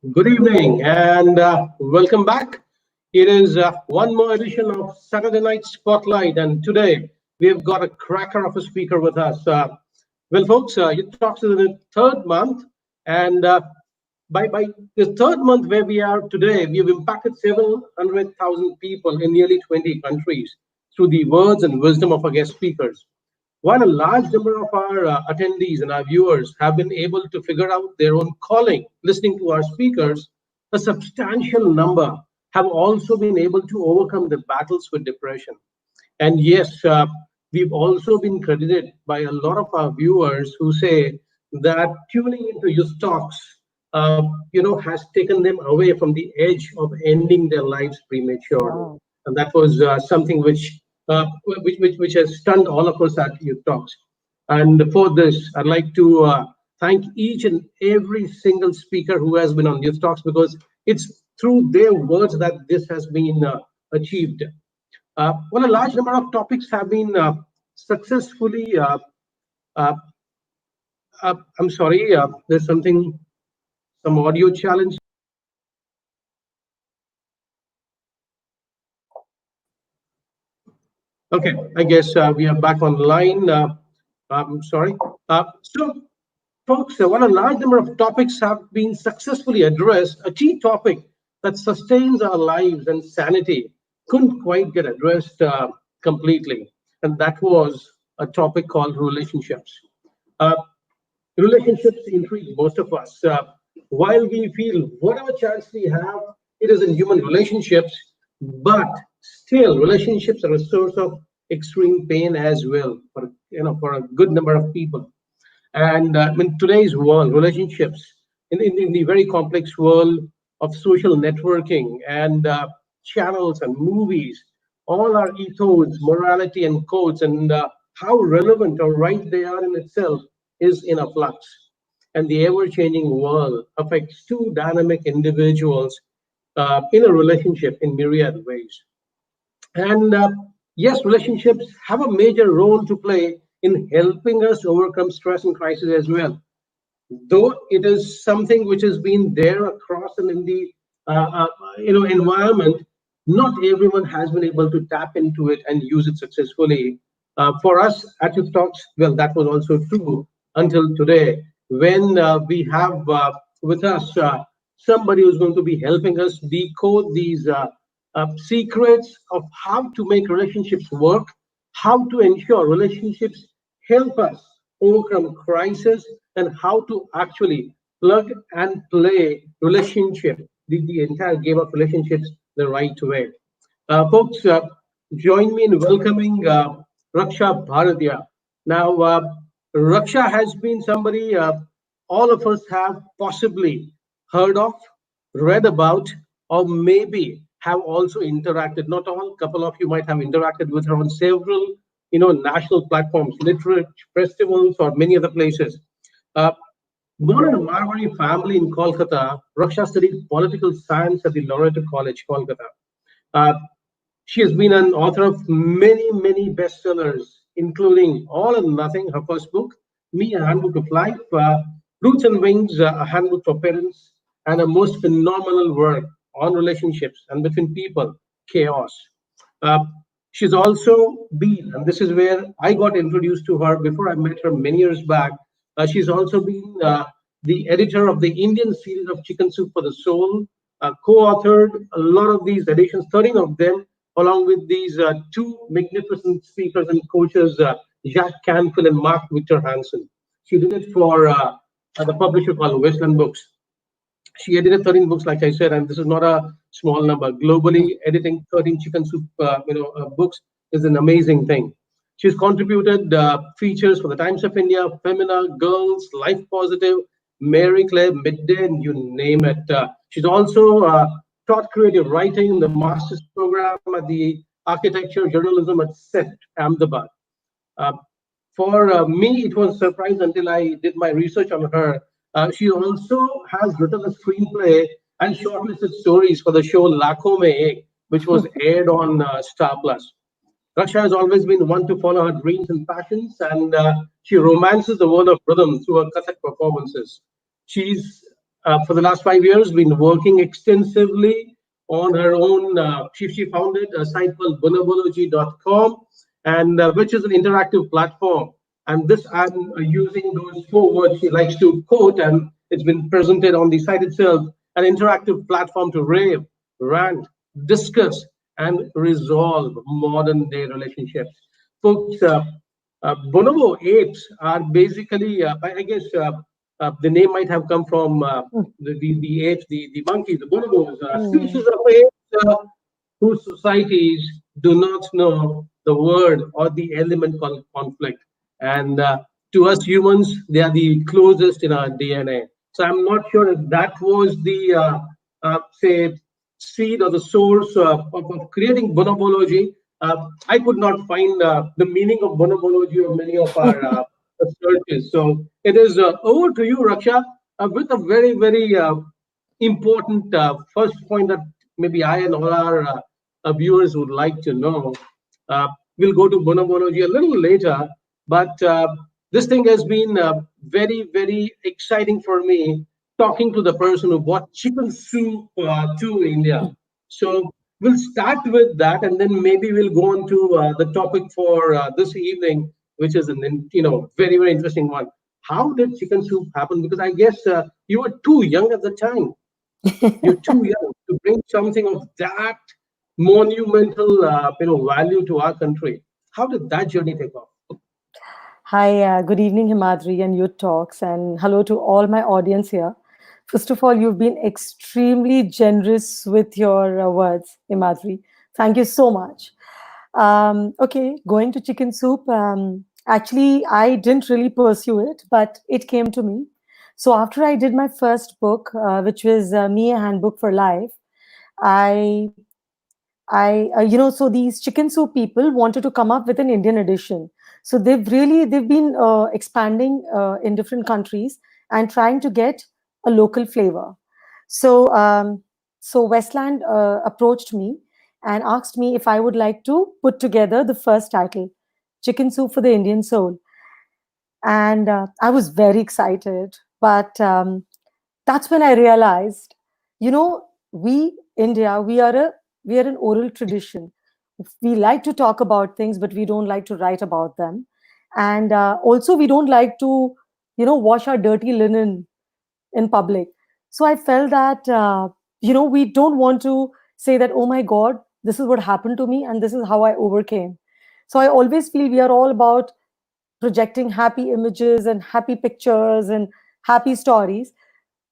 Good evening and welcome back. It is one more edition of Saturday Night Spotlight, and today we've got a cracker of a speaker with us. Well, folks, you talked to the third month, and by the third month where we are today, we've impacted several hundred thousand people in nearly 20 countries through the words and wisdom of our guest speakers. While a large number of our attendees and our viewers have been able to figure out their own calling listening to our speakers, a substantial number have also been able to overcome the battles with depression. And yes, we've also been credited by a lot of our viewers who say that tuning into your talks, has taken them away from the edge of ending their lives prematurely. Wow. And that was something which has stunned all of us at Youth Talks. And for this, I'd like to thank each and every single speaker who has been on Youth Talks because it's through their words that this has been achieved. Well, a large number of topics have been successfully. Uh, I'm sorry, there's some audio challenge. Okay, I guess we are back online. I'm sorry. So, folks, while a large number of topics have been successfully addressed, a key topic that sustains our lives and sanity couldn't quite get addressed completely. And that was a topic called relationships. Uh, Relationships intrigue most of us. While we feel whatever chance we have, it is in human relationships, but still, relationships are a source of extreme pain as well for a good number of people. And in today's world, relationships, in the very complex world of social networking and channels and movies, all our ethos, morality, and codes, and how relevant or right they are in itself is in a flux. And the ever changing world affects two dynamic individuals in a relationship in myriad ways. And yes, relationships have a major role to play in helping us overcome stress and crisis as well. Though it is something which has been there across and in the environment, not everyone has been able to tap into it and use it successfully. For us at Youth Talks, well, that was also true until today, when we have with us somebody who's going to be helping us decode these secrets of how to make relationships work, how to ensure relationships help us overcome crisis, and how to actually plug and play relationship, the entire game of relationships the right way. Folks, join me in welcoming Raksha Bharadia. Now, Raksha has been somebody all of us have possibly heard of, read about, or maybe have also interacted. Not all, couple of you might have interacted with her on several, national platforms, literature festivals, or many other places. Uh, Born in a Marwari family in Kolkata, Raksha studied political science at the Loreto College, Kolkata. Uh, she has been an author of many, many bestsellers, including All and Nothing, her first book, Me, a Handbook of Life, Roots and Wings, a handbook for parents, and a most phenomenal work on relationships and between people, Chaos. Uh, she's also been, and this is where I got introduced to her before I met her many years back. She's also been the editor of the Indian series of Chicken Soup for the Soul, co-authored a lot of these editions, 13 of them, along with these two magnificent speakers and coaches, Jack Canfield and Mark Victor Hansen. She did it for the publisher called Westland Books. She edited 13 books, like I said, and this is not a small number. Globally, editing 13 chicken soup, books is an amazing thing. She's contributed features for the Times of India, Femina, Girls, Life Positive, Mary Claire, Midday, and you name it. She's also taught creative writing in the master's program at the Architecture Journalism at SET, Ahmedabad. Uh, for me, it was a surprise until I did my research on her. She also has written a screenplay and shortlisted stories for the show Lakho Mein Ek, which was aired on Star Plus. Raksha has always been one to follow her dreams and passions, and she romances the world of rhythm through her Kathak performances. She's for the last 5 years, been working extensively on her own. She founded a site called bonobology.com, and which is an interactive platform. And this, I'm using those four words she likes to quote, and it's been presented on the site itself, an interactive platform to rave, rant, discuss, and resolve modern day relationships. Folks, bonobo apes are basically, I guess, the name might have come from the apes, the monkeys, the bonobos, species Mm. of apes whose societies do not know the word or the element called conflict. And to us humans, they are the closest in our DNA. So I'm not sure if that was the, say, seed or the source of creating bonobology. I could not find the meaning of bonobology on many of our searches. So it is over to you, Raksha, with a very, very important first point that maybe I and all our viewers would like to know. Uh, we'll go to bonobology a little later, but this thing has been very, very exciting for me talking to the person who bought chicken soup to India. So we'll start with that, and then maybe we'll go on to the topic for this evening, which is an very, very interesting one. How did chicken soup happen? Because I guess you were too young at the time. You're too young to bring something of that monumental, value to our country. How did that journey take off? Hi, good evening, Himadri and Youth Talks, and hello to all my audience here. First of all, you've been extremely generous with your words, Himadri. Thank you so much. Okay, going to chicken soup. Actually, I didn't really pursue it, but it came to me. So after I did my first book, which was Me a Handbook for Life, I so these chicken soup people wanted to come up with an Indian edition. So they've been expanding in different countries and trying to get a local flavor. So so Westland approached me and asked me if I would like to put together the first title, Chicken Soup for the Indian Soul, and I was very excited. But that's when I realized, we India, we are an oral tradition. We like to talk about things, but we don't like to write about them, and also we don't like to, wash our dirty linen in public. So I felt that we don't want to say that, oh my God, this is what happened to me, and this is how I overcame. So I always feel we are all about projecting happy images and happy pictures and happy stories.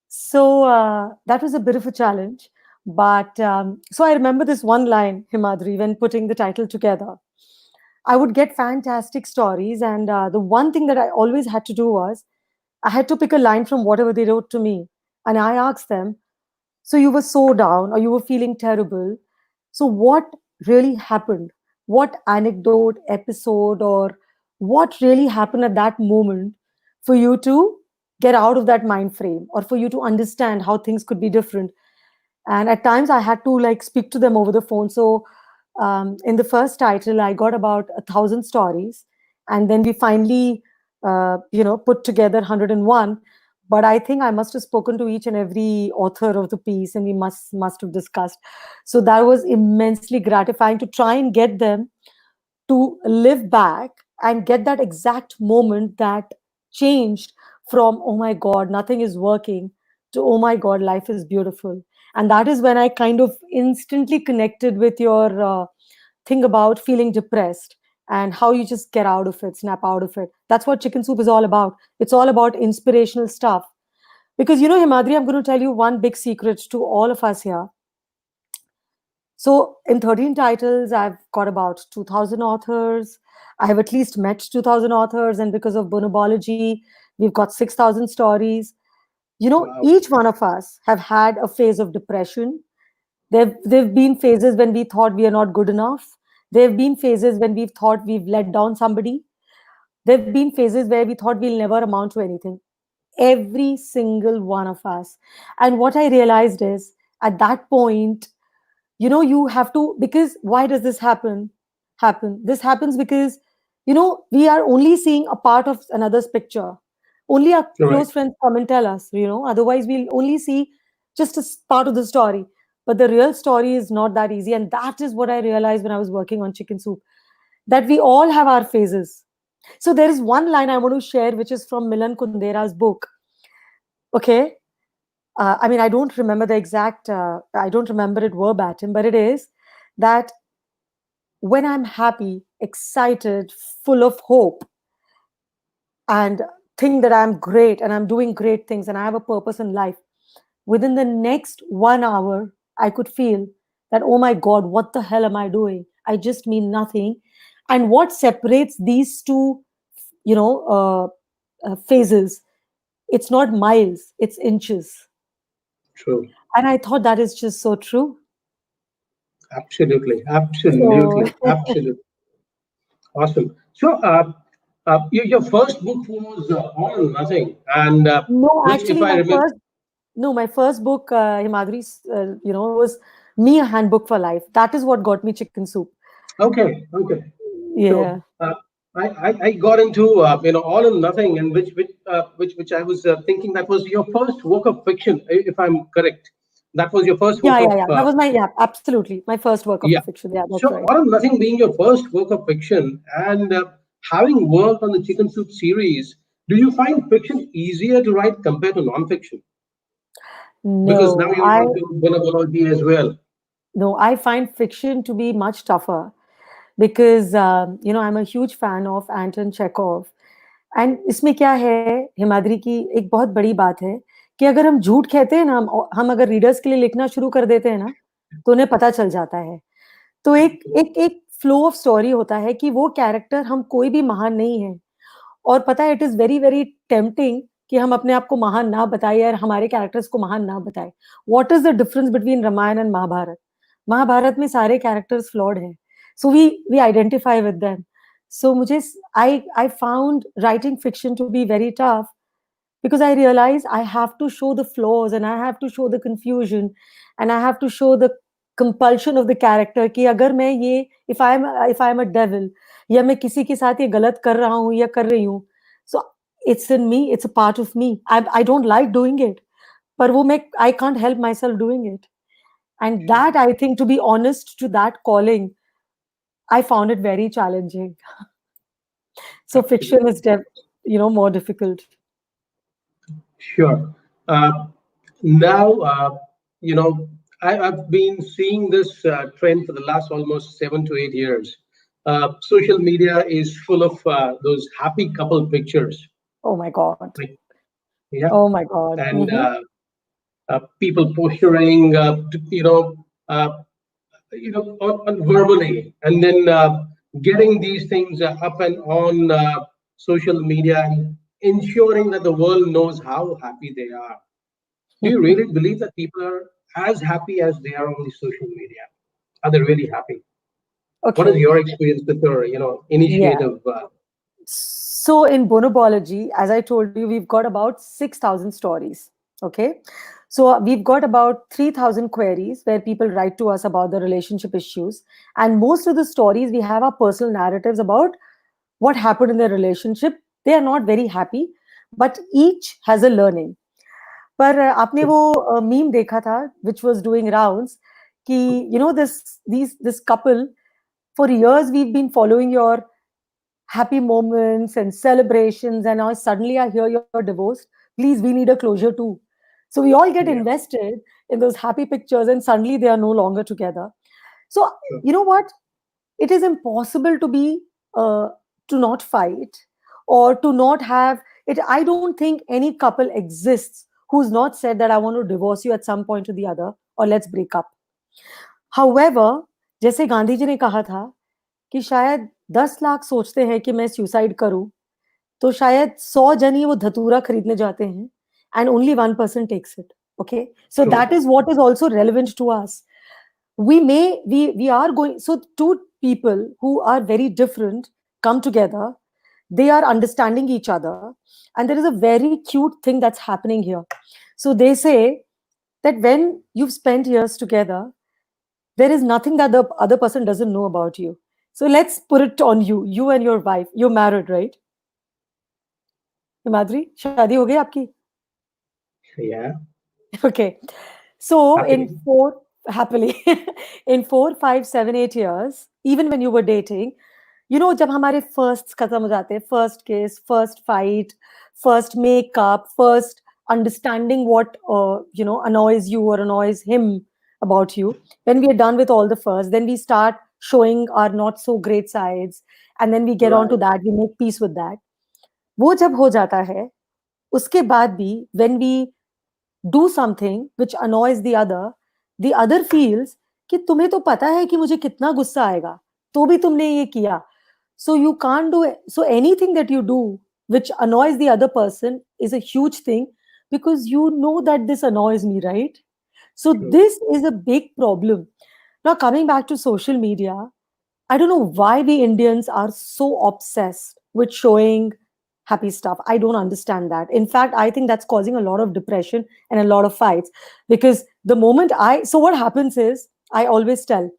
So that was a bit of a challenge. But so I remember this one line, Himadri, when putting the title together. I would get fantastic stories. And the one thing that I always had to do was I had to pick a line from whatever they wrote to me. And I asked them, so you were so down or you were feeling terrible. So what really happened? What anecdote, episode, or what really happened at that moment for you to get out of that mind frame or for you to understand how things could be different? And at times I had to like speak to them over the phone. So in the first title I got about 1,000 stories, and then we finally put together 101. But I think I must have spoken to each and every author of the piece, and we must have discussed. So that was immensely gratifying to try and get them to live back and get that exact moment that changed from, oh my God, nothing is working, to, oh my God, life is beautiful. And that is when I kind of instantly connected with your thing about feeling depressed and how you just get out of it, snap out of it. That's what chicken soup is all about. It's all about inspirational stuff. Because, Himadri, I'm going to tell you one big secret to all of us here. So in 13 titles, I've got about 2,000 authors. I have at least met 2,000 authors. And because of bonobology, we've got 6,000 stories. Wow. Each one of us have had a phase of depression. There've been phases when we thought we are not good enough. There've been phases when we've thought we've let down somebody. There've been phases where we thought we'll never amount to anything. Every single one of us. And what I realized is at that point, you have to, because why does this happen? This happens because we are only seeing a part of another's picture. Only our Right. close friends come and tell us, otherwise we'll only see just a part of the story. But the real story is not that easy. And that is what I realized when I was working on Chicken Soup, that we all have our phases. So there is one line I want to share, which is from Milan Kundera's book. Okay. I mean, I don't remember it verbatim, but it is that when I'm happy, excited, full of hope, and think that I'm great and I'm doing great things and I have a purpose in life, within the next 1 hour, I could feel that, oh my God, what the hell am I doing? I just mean nothing. And what separates these two, phases, it's not miles, it's inches. True. And I thought that is just so true. Absolutely. So, Absolutely. Absolutely. Awesome. So, your first book was All or Nothing, and no, which, if actually, I remember, my first book, Himadri, was Me a Handbook for Life. That is what got me Chicken Soup. okay, okay. So, Yeah. I got into All or Nothing, and which I was thinking that was your first work of fiction, if I'm correct. That was your first work Yeah, of yeah, yeah. That was yeah, absolutely. My first work of yeah. fiction. Yeah, that's So, right. All or Nothing being your first work of fiction, and having worked on the Chicken Soup series, do you find fiction easier to write compared to non-fiction? Because now No, you're into vulnerability as well. I find fiction to be much tougher because I'm a huge fan of Anton Chekhov. And इसमें क्या है, हिमाद्री की एक बहुत बड़ी बात है कि अगर हम झूठ कहते हैं ना, हम अगर रीडर्स के लिए लिखना शुरू कर देते हैं ना, तो उन्हें पता चल जाता है। तो एक एक एक फ्लो ऑफ स्टोरी होता है कि वो कैरेक्टर, हम कोई भी महान नहीं है, और पता है it is very very tempting कि हम अपने आप को महान ना बताएं और हमारे कैरेक्टर्स को महान ना बताएं। What is the difference between Ramayana and Mahabharata? Mahabharata में सारे कैरेक्टर्स फ्लॉड हैं, so we identify with them. So मुझे I found writing fiction to be very tough because I realize I have to show the flaws and I have to show the confusion and I have to show the compulsion of the character कि अगर मैं ये if I am a devil या मैं किसी के साथ ये गलत कर रहा हूँ या कर रही हूँ, so it's in me, it's a part of me. I don't like doing it, पर वो मैं I can't help myself doing it. And that, I think, to be honest to that calling, I found it very challenging. So fiction Absolutely. is more difficult. Sure. Uh, Now, you know, I've been seeing this trend for the last almost 7 to 8 years. Social media is full of those happy couple pictures. Oh my God. Like, yeah, Oh my God. and people posturing, uh, verbally, and then getting these things up and on social media, and ensuring that the world knows how happy they are. Do you really believe that people are as happy as they are on the social media? Are they really happy? What is Okay. your experience with your, Yeah. initiative? So in bonobology, as I told you, we've got about 6,000 stories. Okay. So we've got about 3,000 queries where people write to us about the relationship issues. And most of the stories we have are personal narratives about what happened in their relationship. They are not very happy, but each has a learning. पर आपने वो meme देखा था which was doing rounds कि this couple, for years we've been following your happy moments and celebrations, and now suddenly I hear you're divorced. Please, we need a closure too. So we all get Yeah, invested in those happy pictures, and suddenly they are no longer together. So sure. you know what? It is impossible to be to not fight or to not have it. I don't think any couple exists who's not said that I want to divorce you at some point or the other, or let's break up. However, जैसे गांधी जी ने कहा था कि शायद 10 लाख सोचते हैं कि मैं सुसाइड करूं, तो शायद 100 जन ही वो धतूरा खरीदने जाते हैं, and only 1% takes it. Okay, so that True. is what is also relevant to us. We are going, so two people who are very different come together, they are understanding each other, and there is a very cute thing that's happening here. So they say that when you've spent years together, there is nothing that the other person doesn't know about you. So let's put it on you and your wife. You're married, right, Himadri, शादी हो गई आपकी? Yeah, Okay. So in happily. four, happily, in 4, 5, 7, 8 years, even when you were dating, जब हमारे first खत्म हो जाते हैं, फर्स्ट किस, first fight, first makeup, first understanding what annoys you or annoys him about you. When we are done with all the first, then we start showing our not so great sides, and then we get on to Right. that, we make peace with that. वो जब हो जाता है, उसके बाद भी when we do something which annoys the other feels कि तुम्हें तो पता है कि मुझे कितना गुस्सा आएगा, तो भी तुमने ये किया. So you can't do it. So anything that you do which annoys the other person is a huge thing, because you know that this annoys me, right? So True. this is a big problem. Now coming back to social media, I don't know why we Indians are so obsessed with showing happy stuff. I don't understand that. In fact, I think that's causing a lot of depression and a lot of fights, because the moment so what happens is, I always tell,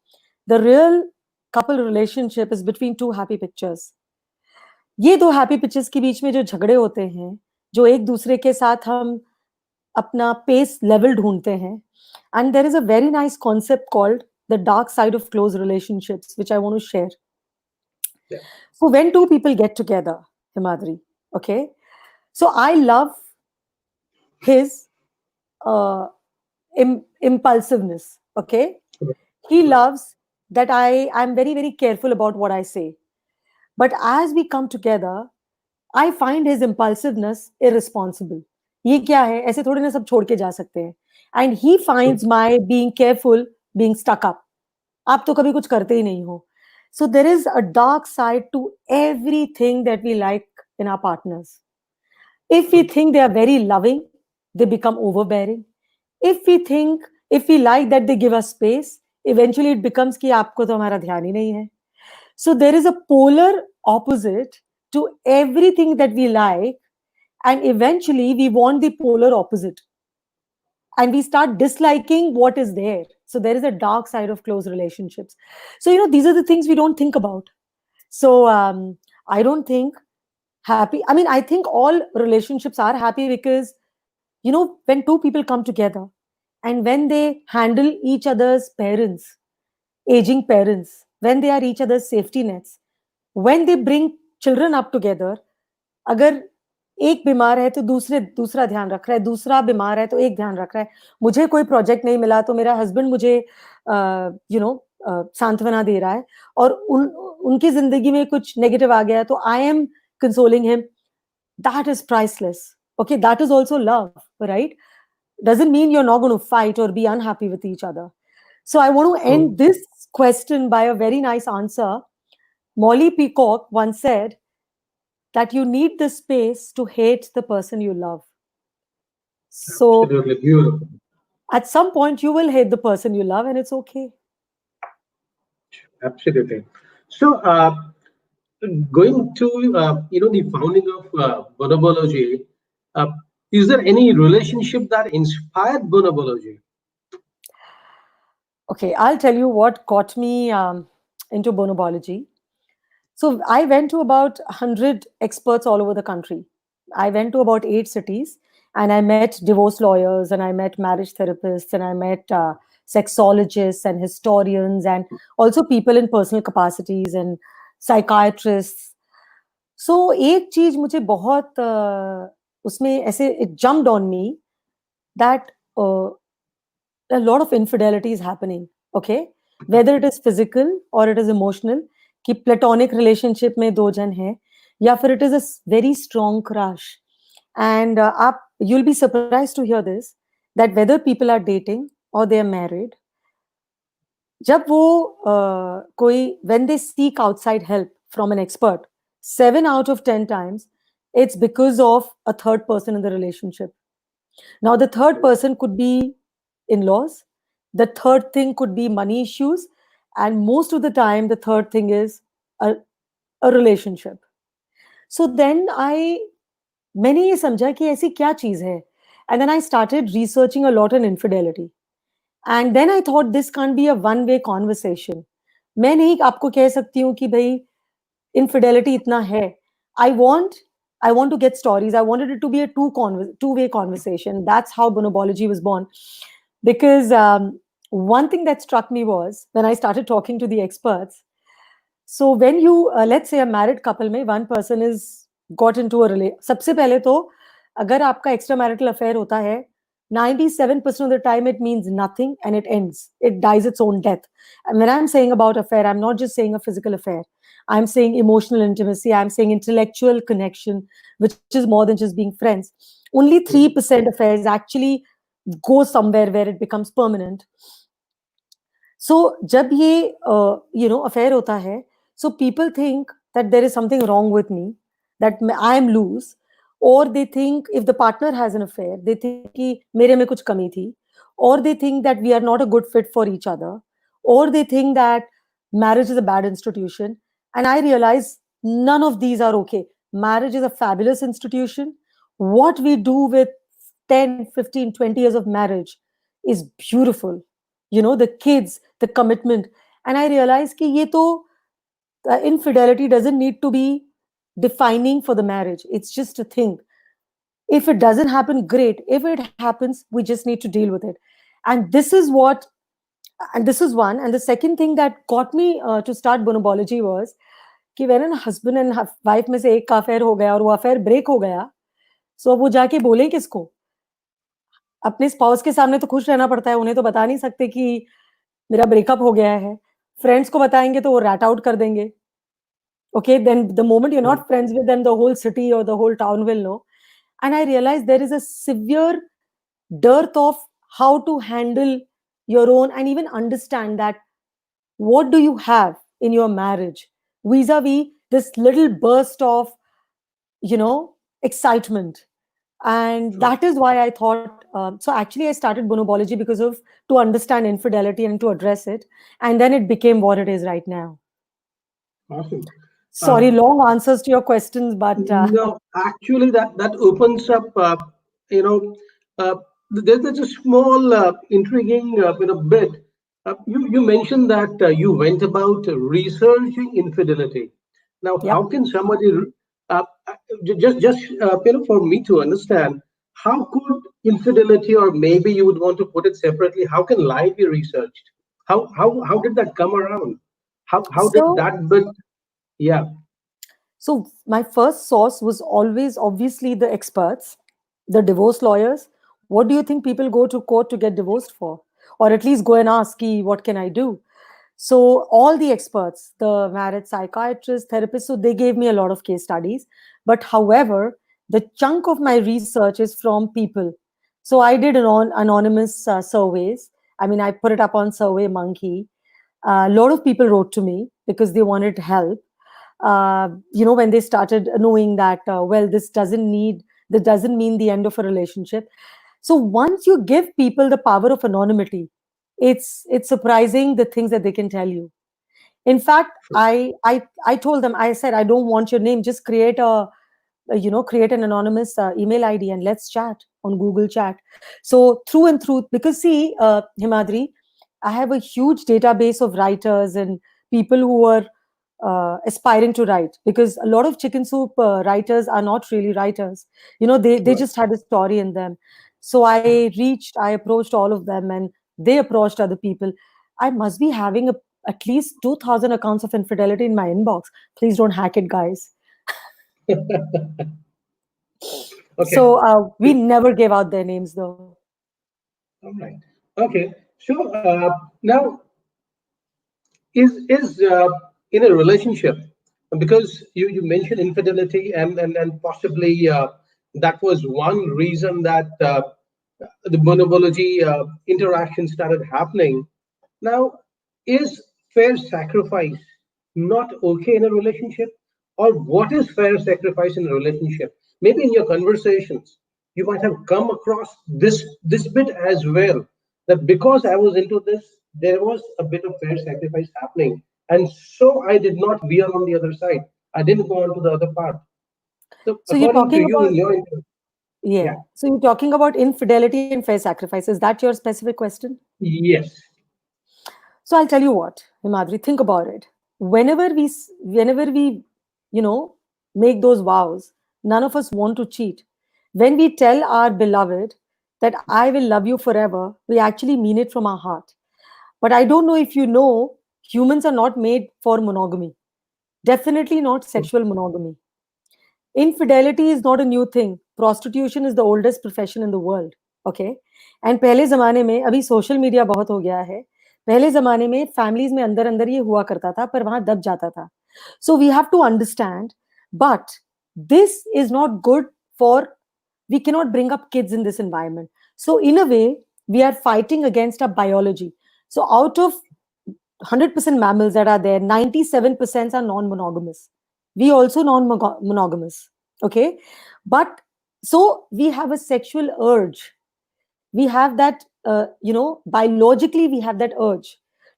the real couple relationship is between two happy pictures. ये दो happy pictures के बीच में जो झगड़े होते हैं, जो एक दूसरे के साथ हम अपना पेस लेवल ढूंढते हैं, and there is a very nice concept called the dark side of close relationships, which I want to share. Yeah. So when two people get together, Himadri, okay, so I love his uh, impulsiveness, okay. He Right. loves that I'm very very careful about what I say, but as we come together, I find his impulsiveness irresponsible. ये क्या है, ऐसे थोड़ी ना सब छोड़ के जा सकते हैं. And he True. finds my being careful being stuck up. आप तो कभी कुछ करते ही नहीं हो. So there is a dark side to everything that we like in our partners. If we True. think they are very loving, they become overbearing. If we like that they give us space, eventually it becomes कि आपको तो हमारा ध्यान ही नहीं है. So there is a polar opposite to everything that we like, and eventually we want the polar opposite, and we start disliking what is there. So there is a dark side of close relationships. So these are the things we don't think about. So I don't think happy. I mean, I think all relationships are happy because when two people come together and when they handle each other's parents, aging parents, when they are each other's safety nets, when they bring children up together, अगर एक बीमार है तो दूसरा ध्यान रख रहा है, दूसरा बीमार है तो एक ध्यान रख रहा है, मुझे कोई प्रोजेक्ट नहीं मिला तो मेरा हस्बैंड मुझे सांत्वना दे रहा है, और उनकी जिंदगी में कुछ नेगेटिव आ गया तो I am consoling him. That is priceless. Okay, that is also love, right? Doesn't mean you're not going to fight or be unhappy with each other. So I want to True. end this question by a very nice answer. Molly Peacock once said that you need the space to hate the person you love. So Absolutely beautiful. at some point, you will hate the person you love, and it's okay. Absolutely. So, going to the founding of bonobology, uh, is there any relationship that inspired bonobology? Okay, I'll tell you what got me into bonobology. So I went to about 100 experts all over the country. I went to about 8 cities, and I met divorce lawyers, and I met marriage therapists, and I met sexologists and historians, and also people in personal capacities and psychiatrists. So एक चीज मुझे बहुत उसमें ऐसे it jumped on me that a lot of infidelity is happening. Okay, whether it is physical or it is emotional, कि platonic relationship में दो जन हैं, या फिर it is a very strong crush. And आप you'll be surprised to hear this, that whether people are dating or they are married, जब वो कोई when they seek outside help from an expert, 7 out of 10 times it's because of a third person in the relationship. Now, the third person could be in laws, the third thing could be money issues, and most of the time, the third thing is a, a relationship. So then मैंने ये समझा कि ऐसी क्या चीज है, and then I started researching a lot on infidelity. And then I thought this can't be a one-way conversation. मैं नहीं आपको कह सकती हूँ कि भाई infidelity इतना है. I want I want to get stories. I wanted it to be a two-way conversation. That's how bonobology was born. Because one thing that struck me was when I started talking to the experts. So when you let's say a married couple में one person is got into a relation, सबसे पहले तो अगर आपका extra marital affair होता है 97% of the time it means nothing and it ends. It dies its own death. And when I'm saying about affair, I'm not just saying a physical affair. I'm saying emotional intimacy. I'm saying intellectual connection, which is more than just being friends. Only 3% affairs actually go somewhere where it becomes permanent. So जब ये affair होता है, so people think that there is something wrong with me, that I am loose, or they think if the partner has an affair, they think कि मेरे में कुछ कमी थी, or they think that we are not a good fit for each other, or they think that marriage is a bad institution. And I realize none of these are okay. Marriage is a fabulous institution. What we do with 10, 15, 20 years of marriage is beautiful. The kids, the commitment. And I realized कि ये तो infidelity doesn't need to be defining for the marriage. It's just a thing. If it doesn't happen, great. If it happens, we just need to deal with it. And this is what, and this is one. And the second thing that got me to start bonobology was कि when a husband and wife में से एक का affair हो गया और वो affair break हो गया, so अब वो जाके बोले किसको? अपने स्पाउस के सामने तो खुश रहना पड़ता है, उन्हें तो बता नहीं सकते कि मेरा ब्रेकअप हो गया है. फ्रेंड्स को बताएंगे तो वो रैट आउट कर देंगे. Okay, then the moment you're not friends with them, the whole city or the whole town will know. And I realized there is a severe dearth of how to handle your own and even understand that what do you have in your marriage vis-a-vis this little burst of excitement. And True. that is why I thought, so actually I started bonobology because of to understand infidelity and to address it, and then it became what it is right now. Awesome. Sorry, long answers to your questions, but No, actually, that opens up. You know, uh, there's a small intriguing bit. You mentioned that you went about researching infidelity. Now, how yep. can somebody just for me to understand, how could infidelity, or maybe you would want to put it separately, how can lie be researched? How did that come around? How did So, that bit? Yeah. so my first source was always obviously the experts, the divorce lawyers. What do you think people go to court to get divorced for? Or at least go and ask, "Ki, what can I do?" So all the experts, the marriage psychiatrists, therapists, so they gave me a lot of case studies. But however, the chunk of my research is from people. So I did anonymous surveys. I mean, I put it up on Survey Monkey. A lot of people wrote to me because they wanted help. When they started knowing that, well, this doesn't mean the end of a relationship. So once you give people the power of anonymity, it's surprising the things that they can tell you. In fact, I told them, I said, I don't want your name, just create an anonymous email ID and let's chat on Google Chat. So through and through, because see, Himadri, I have a huge database of writers and people who are aspiring to write, because a lot of chicken soup writers are not really writers. They Right. just had a story in them. So I approached all of them, and they approached other people. I must be having at least 2,000 accounts of infidelity in my inbox. Please don't hack it, guys. Okay. So we never gave out their names, though. All right. Okay. So now, is in a relationship, because you mentioned infidelity, and possibly that was one reason that the bonobology interaction started happening. Now, is fair sacrifice not okay in a relationship? Or what is fair sacrifice in a relationship? Maybe in your conversations, you might have come across this bit as well. That because I was into this, there was a bit of fair sacrifice happening. And so I did not veer on the other side. I didn't go on to the other part. So So you're according to talking you, about in your interest, yeah. yeah, So you're talking about infidelity and fair sacrifice. Is that your specific question? yes, So I'll tell you what, Himadri, think about it. Whenever we make those vows, None of us want to cheat. When we tell our beloved that I will love you forever, we actually mean it from our heart. But I don't know if you know, humans are not made for monogamy. Definitely not sexual monogamy. Infidelity is not a new thing. Prostitution is the oldest profession in the world. Okay. And पहले जमाने में, अभी social media बहुत हो गया है, पहले जमाने में फैमिलीज में अंदर अंदर ये हुआ करता था, पर वहां दब जाता था. So we have to understand, but this is not good for, we cannot bring up kids in this environment. So in a way, we are fighting against our biology. So out of 100% mammals that are there, 97% are non-monogamous. We also non-monogamous. Okay. But so we have a sexual urge. We have that, biologically, we have that urge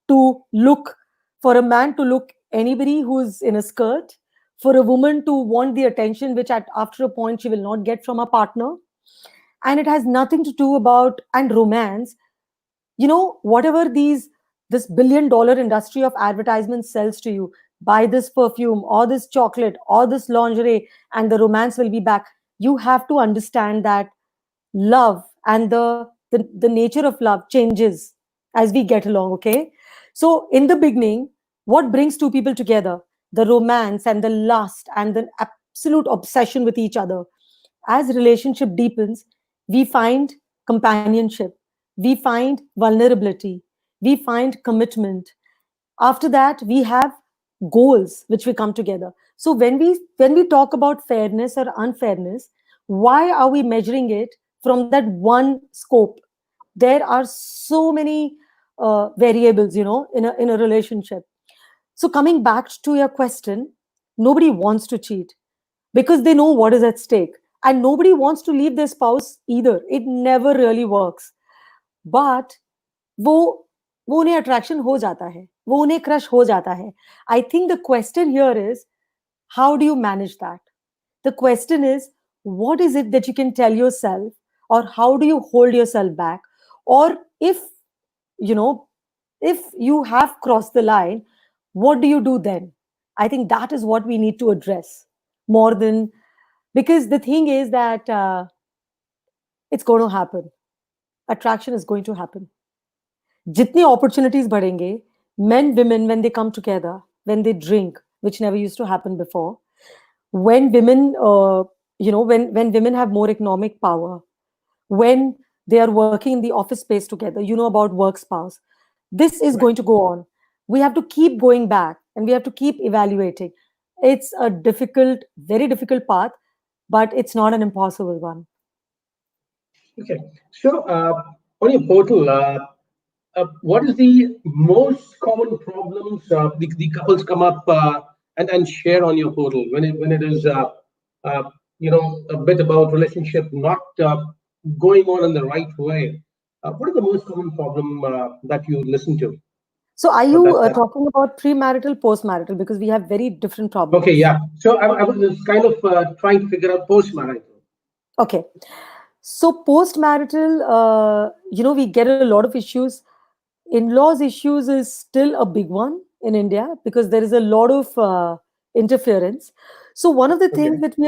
to look, for a man to look anybody who's in a skirt, for a woman to want the attention, which after a point she will not get from a partner. And it has nothing to do about, and romance, whatever this billion-dollar industry of advertisement sells to you, buy this perfume or this chocolate or this lingerie and the romance will be back. You have to understand that love and the nature of love changes as we get along. Okay, so in the beginning, what brings two people together? The romance and the lust and the absolute obsession with each other. As relationship deepens, we find companionship, we find vulnerability, we find commitment. After that, we have goals which we come together. So when we talk about fairness or unfairness, why are we measuring it from that one scope? There are so many variables, in a relationship. So coming back to your question, nobody wants to cheat because they know what is at stake, and nobody wants to leave their spouse either. It never really works. But वो वो उन्हें attraction हो जाता है, वो उन्हें crush हो जाता है. आई think the question here is, how do you manage that? The question is, what is it that you can tell yourself, or how do you hold yourself back? Or you know if you have crossed the line, what do you do then? I think that is what we need to address more than, because the thing is that it's going to happen. Attraction is going to happen. Jitni opportunities बढ़ेंगे, men women, when they come together, when they drink, which never used to happen before, when women when women have more economic power, when they are working in the office space together, about work spouse, this is Right. going to go on. We have to keep going back and we have to keep evaluating. It's a difficult, very difficult path, but it's not an impossible one. Okay. So, on your portal, what is the most common problems the couples come up and share on your portal when it is uh, a bit about relationship not going on in the right way? What are the most common problem that you listen to? So are Or you that talking about premarital, postmarital? Because we have very different Okay, problems. yeah. So I was kind of trying to figure out post-marital. Okay. So post-marital, we get a lot of issues. In-laws issues is still a big one in India because there is a lot of interference. So one of the Okay. things that we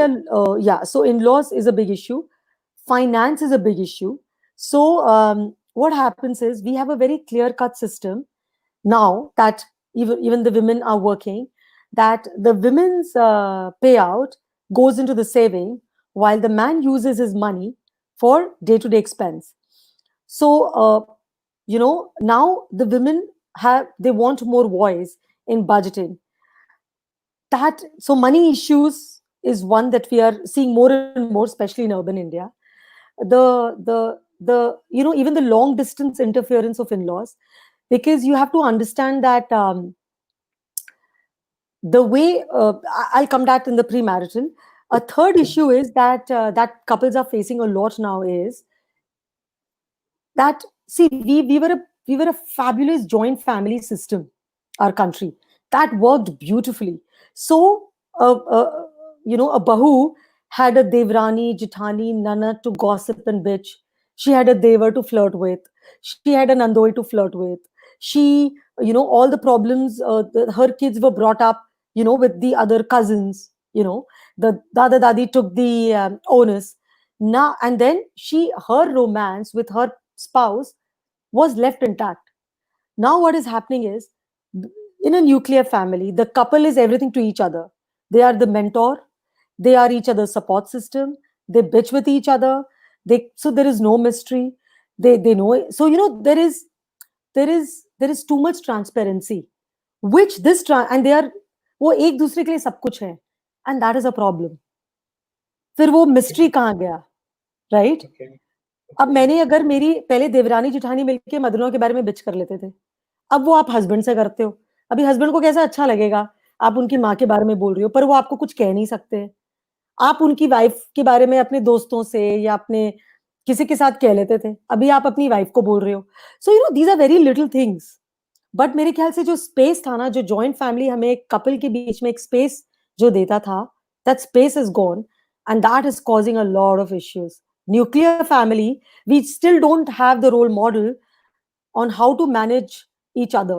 are, so in-laws is a big issue. Finance is a big issue. So what happens is we have a very clear-cut system now that even the women are working, that the women's payout goes into the saving while the man uses his money for day-to-day expense. So now the women they want more voice in budgeting. That, so money issues is one that we are seeing more and more, especially in urban India. The even the long distance interference of in-laws, because you have to understand that the way I'll come back in the premarital. A third Okay. issue is that couples are facing a lot now is that, see, we were a fabulous joint family system, our country, that worked beautifully. So a bahu had a devrani, jithani, nana to gossip and bitch. She had a devar to flirt with. She had a nandoi to flirt with. She, all the problems, her kids were brought up with the other cousins. The dada dadi took the onus. Now and then, her romance with her spouse was left intact. Now what is happening is, in a nuclear family, the couple is everything to each other. They are the mentor, they are each other's support system, they bitch with each other. So there is no mystery. They know. So there is too much transparency, which and they are, वो एक दूसरे के लिए सब कुछ है, and that is a problem. फिर वो mystery कहाँ गया, right? Okay. अब Okay. मैंने अगर मेरी पहले देवरानी जिठानी मिलके मदनों के बारे में बिच कर लेते थे, अब वो आप हस्बैंड से करते हो। अभी हस्बैंड को कैसा अच्छा लगेगा, आप उनकी माँ के बारे में बोल रही हो, पर वो आपको कुछ कह नहीं सकते। आप उनकी वाइफ के बारे में अपने दोस्तों से या अपने किसी के साथ कह लेते थे, अभी आप अपनी वाइफ को बोल रहे हो। So these are very little things. But मेरे ख्याल से जो स्पेस था ना, जो जॉइंट फैमिली हमें एक कपल के बीच में एक स्पेस जो देता था, that space is gone, and that is causing a lot of issues. Nuclear family, we still don't have the role model on how to manage each other.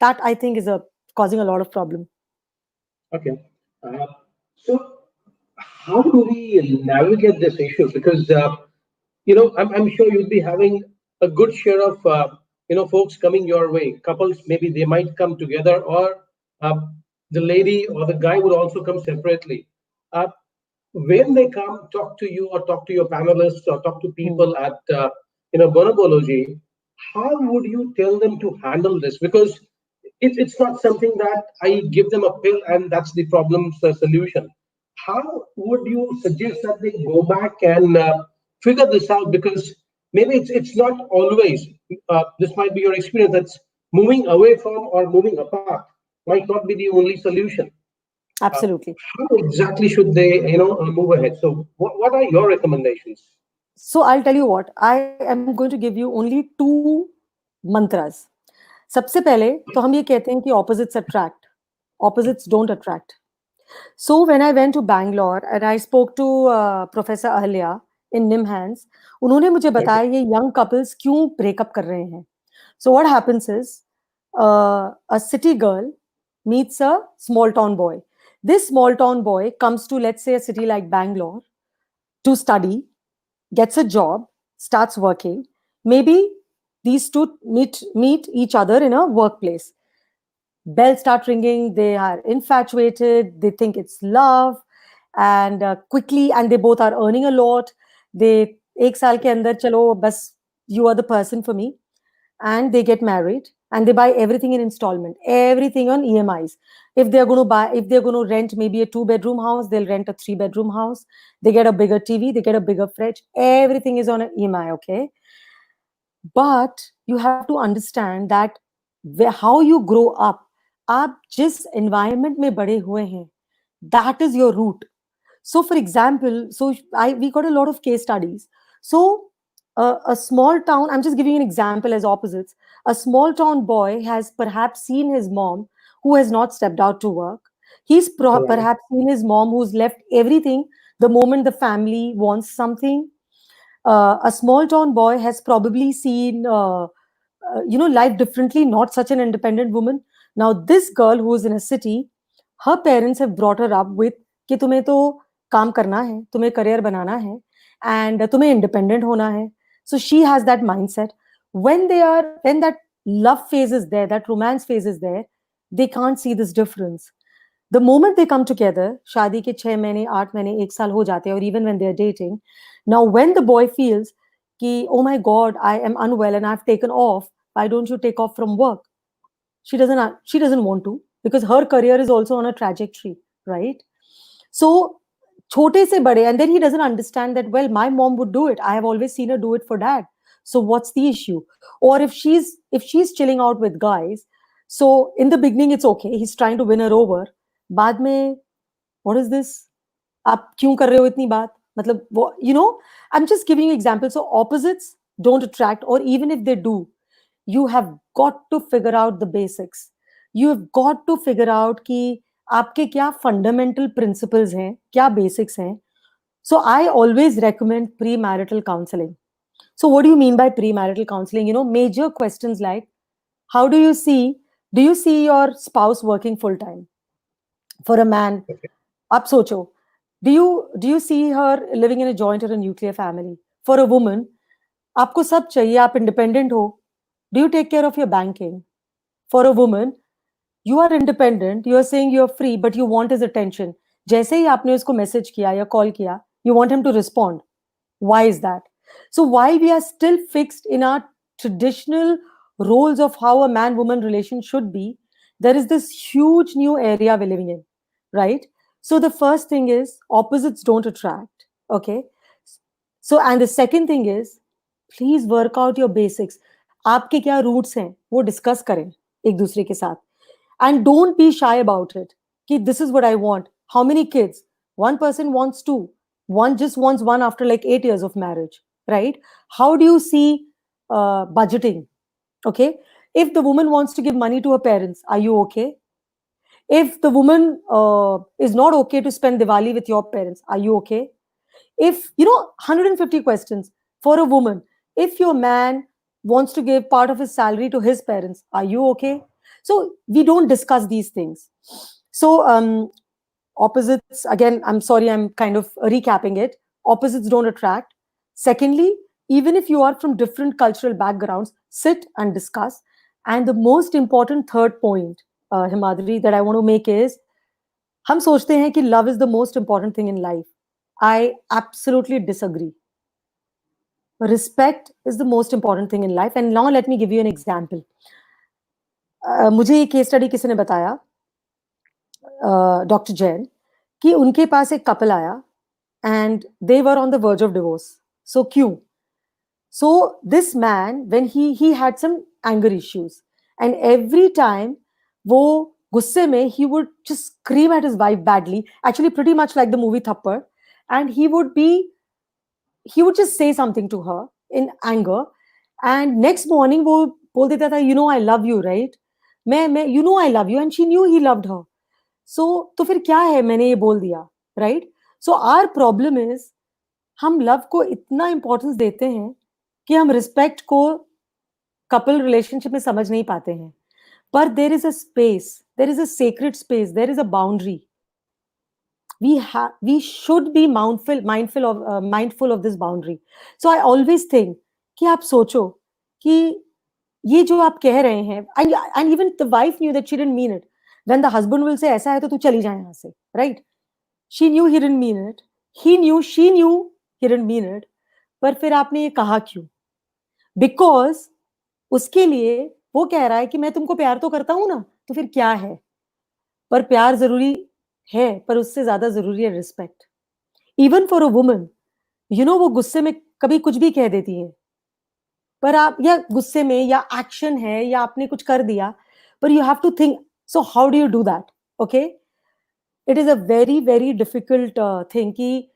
That I think is a causing a lot of problem. Okay. Uh, so, how do we navigate this issue? Because I'm sure you'll be having a good share of folks coming your way. Couples, maybe they might come together, or uh, the lady or the guy would also come separately. Uh, when they come talk to you, or talk to your panelists, or talk to Hmm. people at bonobology, how would you tell them to handle this? Because it's not something that I give them a pill and that's the problem's solution. How would you suggest that they go back and figure this out? Because maybe it's not always, this might be your experience, that's moving away from or moving apart might not be the only solution. uh, Absolutely. how exactly should they move ahead? So what are your recommendations? So I'll tell you what, I am going to give you only two mantras. सबसे पहले तो हम ये कहते हैं कि opposites attract, opposites don't attract. So when I went to Bangalore and I spoke to Professor Ahalya in NIMHANS, उन्होंने मुझे Okay. बताया ये young couples क्यों breakup कर रहे हैं. So what happens is, a city girl meets a small town boy. This small town boy comes to, let's say, a city like Bangalore to study, gets a job, starts working. Maybe these two meet each other in a workplace. Bells start ringing, they are infatuated, they think it's love, and quickly, and they both are earning a lot. They एक साल के अंदर चलो बस, you are the person for me, and they get married and they buy everything in installment, everything on EMIs. If they're going to buy, if they're going to rent maybe a 2 bedroom house, they'll rent a 3 bedroom house. They get a bigger TV, they get a bigger fridge, everything is on an EMI. Okay, but you have to understand that how you grow up, आप जिस environment में बड़े हुए हैं, that is your root. So for example, we got a lot of case studies. So a small town, I'm just giving you an example as opposites. A small town boy has perhaps seen his mom who has not stepped out to work. He's Right. perhaps seen his mom who's left everything the moment the family wants something. A small town boy has probably seen life differently, not such an independent woman. Now this girl who is in a city, her parents have brought her up with कि तुम्हें तो काम करना है, तुम्हें career बनाना है, and तुम्हें independent होना है. So she has that mindset. When that love phase is there, that romance phase is there, they can't see this difference. The moment they come together, शादी के 6 महीने 8 महीने 1 साल हो जाते हैं, or even when they're dating, now when the boy feels कि oh my god, I am unwell and I've taken off, why don't you take off from work? She doesn't want to, because her career is also on a trajectory, right? So छोटे से बड़े, and then he doesn't understand that, well, my mom would do it, I have always seen her do it for dad, so what's the issue? Or if she's chilling out with guys, so in the beginning it's okay, he's trying to win her over. बाद में, what is this, आप क्यों कर रहे हो इतनी बात, मतलब वो, I'm just giving you examples. So opposites don't attract, or even if they do, you have got to figure out the basics. You have got to figure out कि आपके क्या fundamental principles हैं, क्या basics हैं. So I always recommend premarital counseling. So what do you mean by premarital counseling? Major questions like, how do you see your spouse working full time? For a man, आप सोचो, Do you see her living in a joint or a nuclear family? For a woman, आपको सब चाहिए, आप independent हो. Do you take care of your banking? For a woman, you are independent, you are saying you are free, but you want his attention. जैसे ही आपने उसको message किया या कॉल किया, you want him to respond. Why is that? So while we are still fixed in our traditional roles of how a man woman relation should be, there is this huge new area we're living in, right? So the first thing is opposites don't attract. Okay. So and the second thing is, please work out your basics. आपके क्या roots हैं वो discuss करें एक दूसरे के साथ. And don't be shy about it. Ki, this is what I want. How many kids? One person wants two. One just wants one after like 8 years of marriage, right? How do you see budgeting? Okay. If the woman wants to give money to her parents, are you okay? If the woman is not okay to spend Diwali with your parents, are you okay? If, 150 questions for a woman. If your man wants to give part of his salary to his parents, are you okay? So we don't discuss these things. So opposites, again, I'm sorry, I'm kind of recapping it. Opposites don't attract. Secondly, even if you are from different cultural backgrounds, sit and discuss. And the most important third point, Himadri, that I want to make is, हम सोचते हैं कि love is the most important thing in life. I absolutely disagree. Respect is the most important thing in life. And now let me give you an example. मुझे ये case study किसी ने बताया, doctor Jain, कि उनके पास एक कपल आया and they were on the verge of divorce. So क्यों? So this man, when he had some anger issues, and every time वो गुस्से में he would just scream at his wife badly, actually pretty much like the movie Thappad, and he would just say something to her in anger, and next morning वो बोल देता था, you know I love you, right? मैं you know I love you, and she knew he loved her. So तो फिर क्या है, मैंने ये बोल दिया, right? So our problem is, हम लव को इतना इंपॉर्टेंस देते हैं कि हम रिस्पेक्ट को कपल रिलेशनशिप में समझ नहीं पाते हैं. पर there is a space, there is a secret space, there is a boundary. We should be mindful of this boundary. So I always think कि आप सोचो कि ये जो आप कह रहे हैं, and even the wife knew that she didn't mean it. When the husband will say ऐसा है तो तू चली जाए यहाँ से, right? She knew he didn't mean it. She knew he didn't mean it. पर फिर आपने ये कहा क्यों? Because उसके लिए वो कह रहा है कि मैं तुमको प्यार तो करता हूं ना, तो फिर क्या है? पर प्यार जरूरी है, पर उससे ज्यादा जरूरी है respect. Even for a woman, वो गुस्से में कभी कुछ भी कह देती है, पर आप या गुस्से में या एक्शन है या आपने कुछ कर दिया, पर you have to think, so how do you do that? Okay, it is a very very difficult thing कि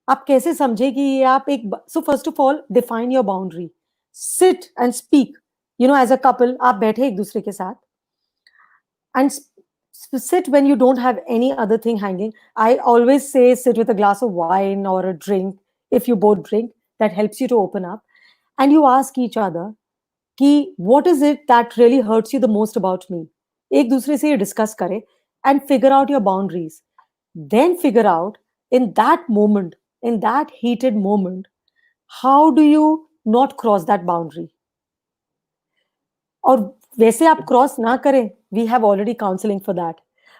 आप कैसे समझे कि ये आप एक. So first of all define your boundary, sit and speak. As a couple आप बैठे एक दूसरे के साथ, and sit when you don't have any other thing hanging. I always say sit with a glass of wine or a drink. If you both drink, that helps you to open up, and you ask each other कि what is it that really hurts you the most about me. एक दूसरे से ये discuss करें and figure out your boundaries. Then figure out in that moment, in that heated moment, how do you not cross that boundary. और वैसे आप cross ना करें, we have already counselling for that.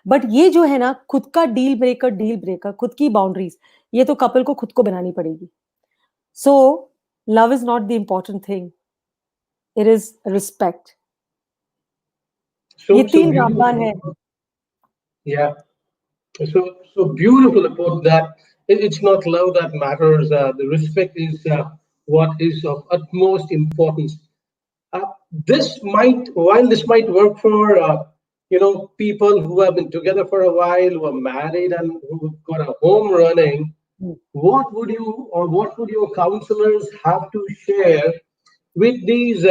But ये जो है ना, खुद का डील ब्रेकर, खुद की बाउंड्रीज, ये तो कपल को खुद को बनानी पड़ेगी. So love is not the important thing, it is respect. ये So 3 रामबान है. beautiful. Yeah. So beautiful about that. It's not love that matters. The respect is what is of utmost importance. While this might work for people who have been together for a while, who are married and who've got a home running, what would your counselors have to share with these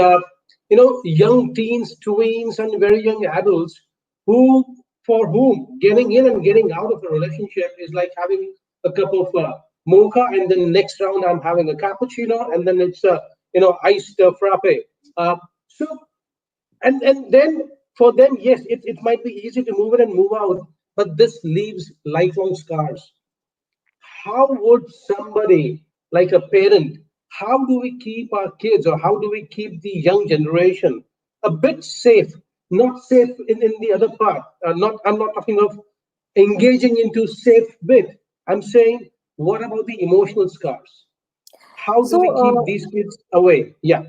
young teens, tweens, and very young adults who for whom getting in and getting out of a relationship is like having a cup of mocha, and then next round I'm having a cappuccino, and then it's iced frappe. So and then for them, yes, it might be easy to move in and move out, but this leaves lifelong scars. how would somebody like a parent, how do we keep our kids or how do we keep the young generation a bit safe? Not safe in the other part. I'm not talking of engaging into safe bit. I'm saying, what about the emotional scars? How do So, we keep these kids away? Yeah.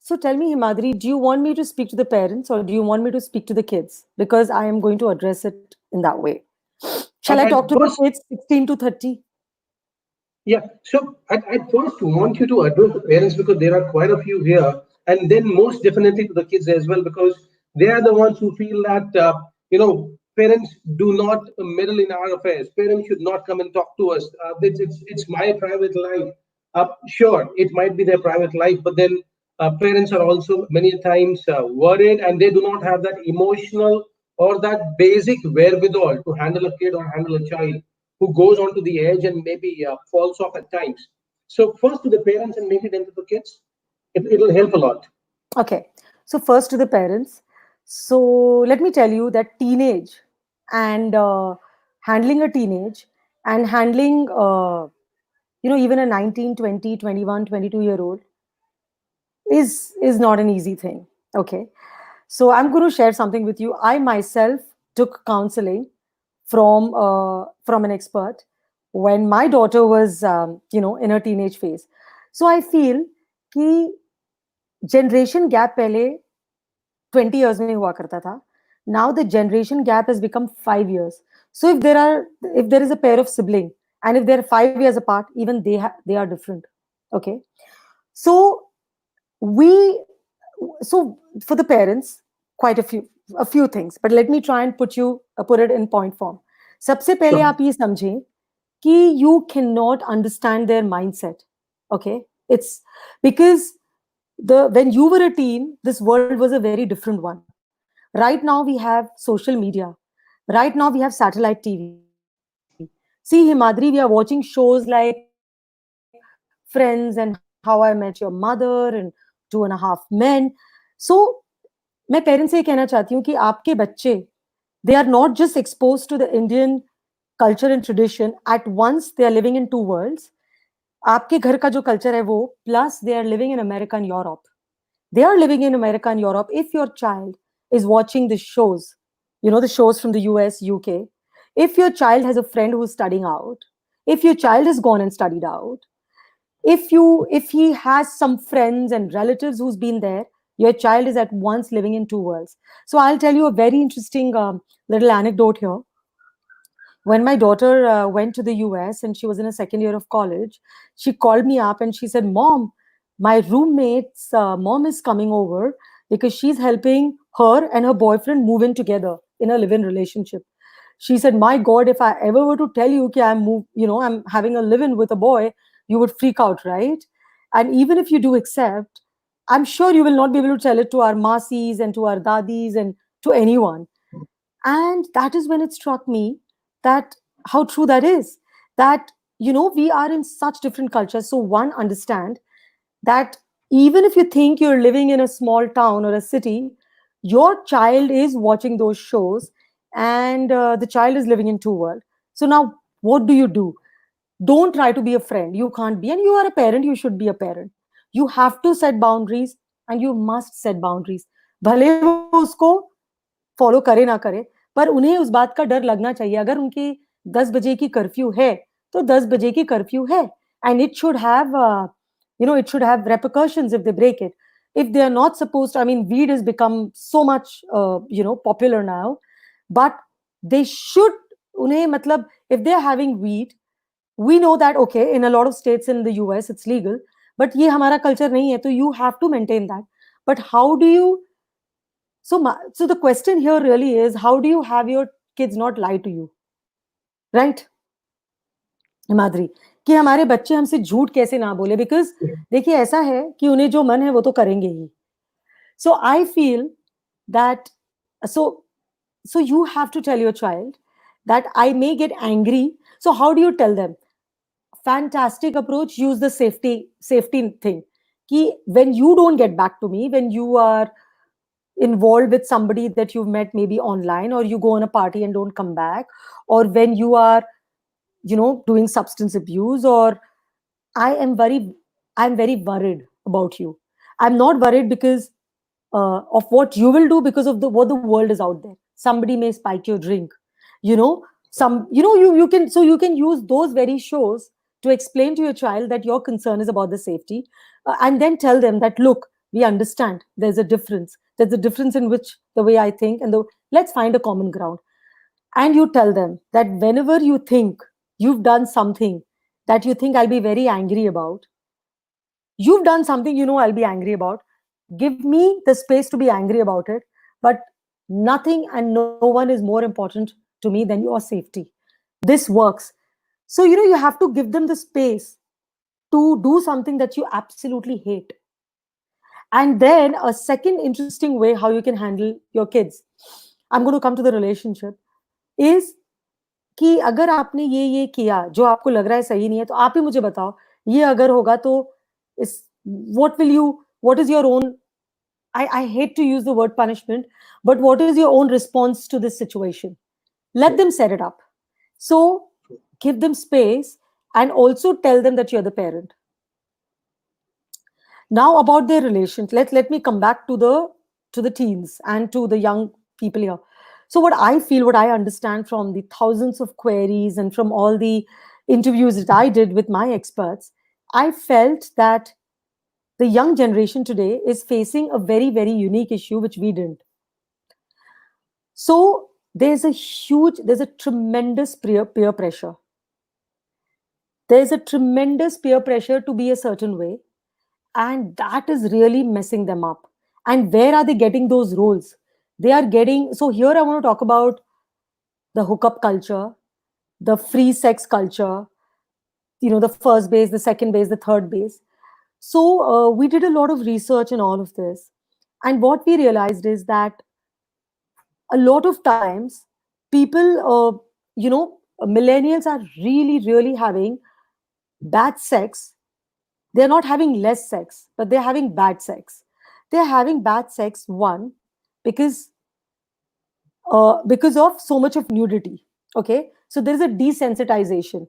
so tell me, Himadri, do you want me to speak to the parents or do you want me to speak to the kids? Because I am going to address it in that way. Shall I talk At to the first, kids 16 to 30? yeah. So I'd first want you to address the parents because there are quite a few here, and then most definitely to the kids as well because they are the ones who feel that parents do not meddle in our affairs. Parents should not come and talk to us. It's my private life. Sure, it might be their private life, but then parents are also many times worried, and they do not have that emotional or that basic wherewithal to handle a kid or handle a child who goes onto the edge and maybe falls off at times. So first to the parents and maybe then to the kids, it'll help a lot. Okay. So, first to the parents. So, let me tell you that teenage and handling a teenage and handling, even a 19, 20, 21, 22-year old is not an easy thing. Okay. So, I'm going to share something with you. I myself took counseling from an expert when my daughter was, in her teenage phase. So, I feel कि generation gap पहले 20 years में हुआ करता था. Now the generation gap has become 5 years. So if there is a pair of sibling and if they're 5 years apart, even they are different. Okay. So we so for the parents, quite a few things, but let me try and put it in point form. सबसे पहले Sure. आप ये समझें कि you cannot understand their mindset. Okay. It's because when you were a teen, this world was a very different one. Right now we have social media. Right now we have satellite TV. See, Himadri, we are watching shows like Friends and How I Met Your Mother and Two and a Half Men. So मैं parents से ये कहना चाहती हूँ कि आपके बच्चे, they are not just exposed to the Indian culture and tradition. At once they are living in two worlds. आपके घर का जो कल्चर है वो, plus they are living in America and Europe. They are living in America and Europe. If your child is watching the shows, the shows from the US, UK, if your child has a friend who's studying out, if your child has gone and studied out, if he has some friends and relatives who's been there, your child is at once living in two worlds. So I'll tell you a very interesting little anecdote here. When my daughter went to the US and she was in a second year of college, she called me up and she said, Mom, my roommate's mom is coming over because she's helping her and her boyfriend move in together in a live-in relationship. She said, My God, if I ever were to tell you that I'm having a live-in with a boy, you would freak out, right? And even if you do accept, I'm sure you will not be able to tell it to our masis and to our dadis and to anyone. And that is when it struck me that how true that is. That, we are in such different cultures. So, one, understand that even if you think you're living in a small town or a city, your child is watching those shows and the child is living in two worlds. So, now what do? Don't try to be a friend. You can't be. And you are a parent, you should be a parent. You have to set boundaries and you must set boundaries. भले वो उसको follow करे ना करे, पर उन्हें उस बात का डर लगना चाहिए अगर उनकी 10 बजे की कर्फ्यू है तो 10 बजे की कर्फ्यू है and it should have repercussions if they break it. If they are not supposed, I mean, weed has become so much popular now, but they should, उन्हें मतलब, if they are having weed, we know that okay, in a lot of states in the US it's legal, but ये हमारा culture नहीं है, तो you have to maintain that. But how do you, so the question here really is, how do you have your kids not lie to you, right, Himadri, कि हमारे बच्चे हमसे झूठ कैसे ना बोले, बिकॉज देखिए ऐसा है कि उन्हें जो मन है वो तो करेंगे ही. So I feel that, so so you have to tell your child that I may get angry. So how do you tell them? Fantastic approach. Use the safety thing. Ki when you don't get back to me, when you are involved with somebody that you've met maybe online, or you go on a party and don't come back, or when you are doing substance abuse, or I am very, I'm very worried about you. I'm not worried because of what you will do, because of the what the world is out there. Somebody may spike your drink, you know, you can, so you can use those very shows to explain to your child that your concern is about the safety, and then tell them that, look, we understand there's a difference. There's a difference in which the way I think, and the let's find a common ground. And you tell them that whenever you think you've done something that you think I'll be very angry about, you've done something I'll be angry about, give me the space to be angry about it, but nothing and no one is more important to me than your safety. This works. So you have to give them the space to do something that you absolutely hate. And then a second interesting way how you can handle your kids, I'm going to come to the relationship, is कि अगर आपने ये किया जो आपको लग रहा है सही नहीं है, तो आप ही मुझे बताओ, ये अगर होगा तो इस what will you, what is your own, I hate to use the word punishment, but what is your own response to this situation? Let them set it up. So give them space, and also tell them that you're the parent. Now about their relations, let me come back to the teens and to the young people here. So what I feel, what I understand from the thousands of queries and from all the interviews that I did with my experts, I felt that the young generation today is facing a very, very unique issue which we didn't. So there's a tremendous peer pressure. There's a tremendous peer pressure to be a certain way, and that is really messing them up. And where are they getting those roles? They are getting, so here I want to talk about the hookup culture, the free sex culture, the first base, the second base, the third base. So we did a lot of research in all of this, and what we realized is that a lot of times people, millennials are really, really having bad sex. They're not having less sex, but they're having bad sex. They're having bad sex, one, because because of so much of nudity. Okay, so there is a desensitization.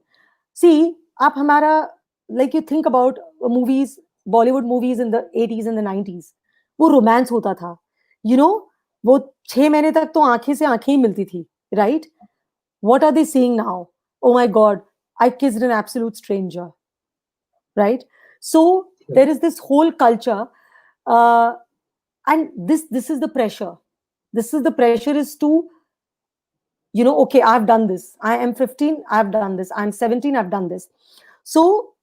See, आप हमारा, like you think about movies, Bollywood movies in the 80s and the 90s, वो romance होता था, वो 6 महीने तक तो आंखें से आंखें ही मिलती थी, right? What are they seeing now? Oh my God, I kissed an absolute stranger, right? So there is this whole culture, uh, and this is the pressure. This is the pressure, is to, okay, I've done this. I am 15, I've done this. I'm 17, I've done this. So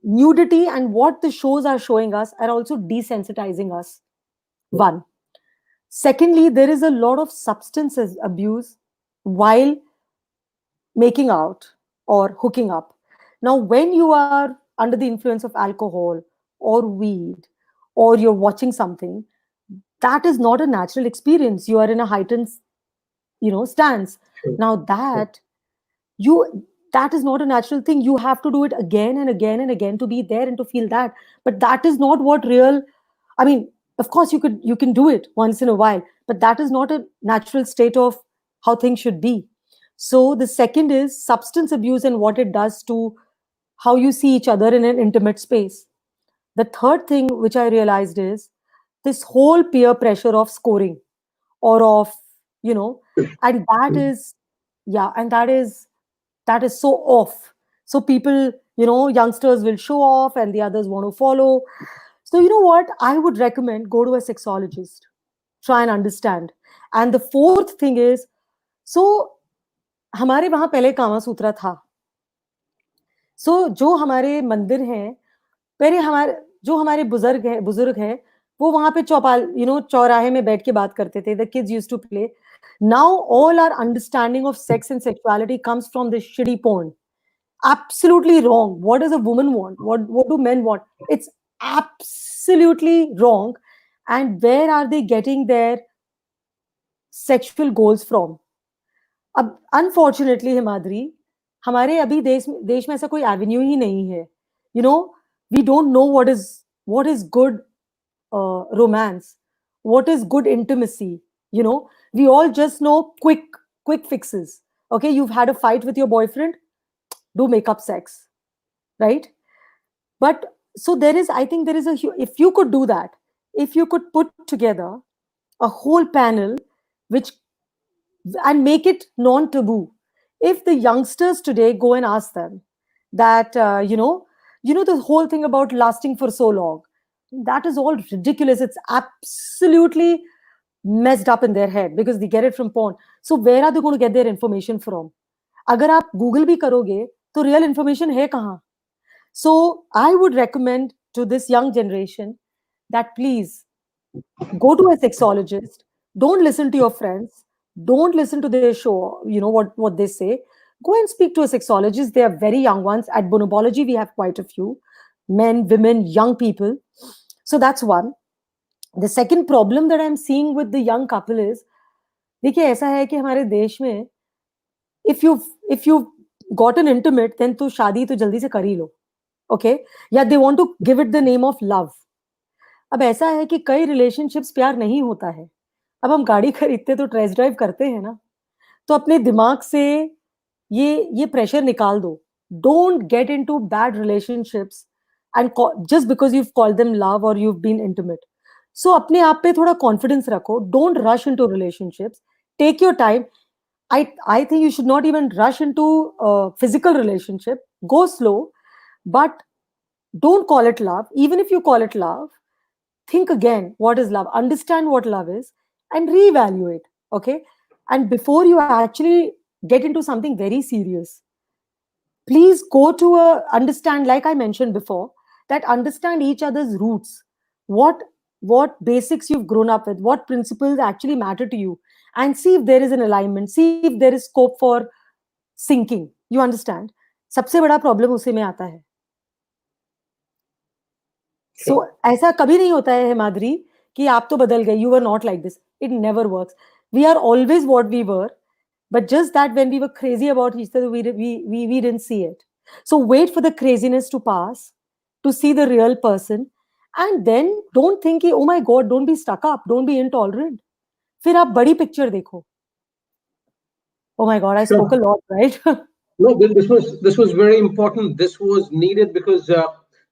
nudity and what the shows are showing us are also desensitizing us. One. Secondly, there is a lot of substance abuse while making out or hooking up. Now, when you are under the influence of alcohol or weed, or you're watching something, that is not a natural experience. You are in a heightened, stance. Now that is not a natural thing. You have to do it again and again and again to be there and to feel that. But that is not what real, I mean, of course you can do it once in a while, but that is not a natural state of how things should be. So the second is substance abuse and what it does to how you see each other in an intimate space. The third thing which I realized is this whole peer pressure of scoring, or of, and that is, yeah, and that is so off. So people, youngsters will show off and the others want to follow. So you know what, I would recommend, go to a sexologist, try and understand. And the fourth thing is, so हमारे वहां पहले कामा सूत्रा था. सो जो हमारे मंदिर हैं, पहले हमारे बुजुर्ग हैं, वो वहां पे चौपाल, चौराहे में बैठ के बात करते थे. The kids used to play. Now all our understanding of sex and sexuality comes from the shitty porn. Absolutely wrong. What does a woman want? What do men want? It's absolutely wrong. And where are they getting their sexual goals from? अब unfortunately Himadri, हमारे अभी देश में ऐसा कोई Avenue ही नहीं है. We don't know what is good romance, what is good intimacy. We all just know quick fixes. Okay, you've had a fight with your boyfriend, do makeup sex, right? But so there is, I think there is if you could do that, if you could put together a whole panel which and make it non-taboo. If the youngsters today go and ask them that the whole thing about lasting for so long, that is all ridiculous. It's absolutely messed up in their head because they get it from porn. So where are they going to get their information from? अगर आप Google भी करोगे तो real information है कहाँ? So I would recommend to this young generation that please go to a sexologist. Don't listen to your friends. Don't listen to their show, what they say. Go and speak to a sexologist. They are very young ones. At Bonobology, we have quite a few men, women, young people. So that's one. The second problem that I'm seeing with the young couple is, देखिए ऐसा है कि हमारे देश में if you got an intimate, then तो शादी तो जल्दी से कर ही लो, okay? या they want to give it the name of love. अब ऐसा है कि कई रिलेशनशिप्स प्यार नहीं होता है. अब हम गाड़ी खरीदते तो टेस्ट ड्राइव करते हैं ना, तो अपने दिमाग से ये प्रेशर निकाल दो. Don't get into bad relationships and just because you've called them love or you've been intimate. So अपने आप पे थोड़ा कॉन्फिडेंस रखो. Don't rush into relationships. Take your time. I think you should not even rush into a physical relationship. Go slow, but don't call it love. Even if you call it love, think again what is love, understand what love is, and reevaluate. Okay? And before you actually get into something very serious, please go to a understand, like I mentioned before, that understand each other's roots. What basics you've grown up with, what principles actually matter to you, and see if there is an alignment, see if there is scope for syncing. You understand? सबसे बड़ा problem उसी में आता है. सो ऐसा कभी नहीं होता है हिमाद्री कि आप तो बदल गए, you were not like this. It never works. We are always what we were, but just that when we were crazy about each other, we didn't see it. So wait for the craziness to pass, to see the real person, and then don't think कि, oh my god, don't be stuck up, don't be intolerant. फिर आप बड़ी picture देखो. Oh my god, I spoke a Sure. lot, right? No, this was very important. This was needed because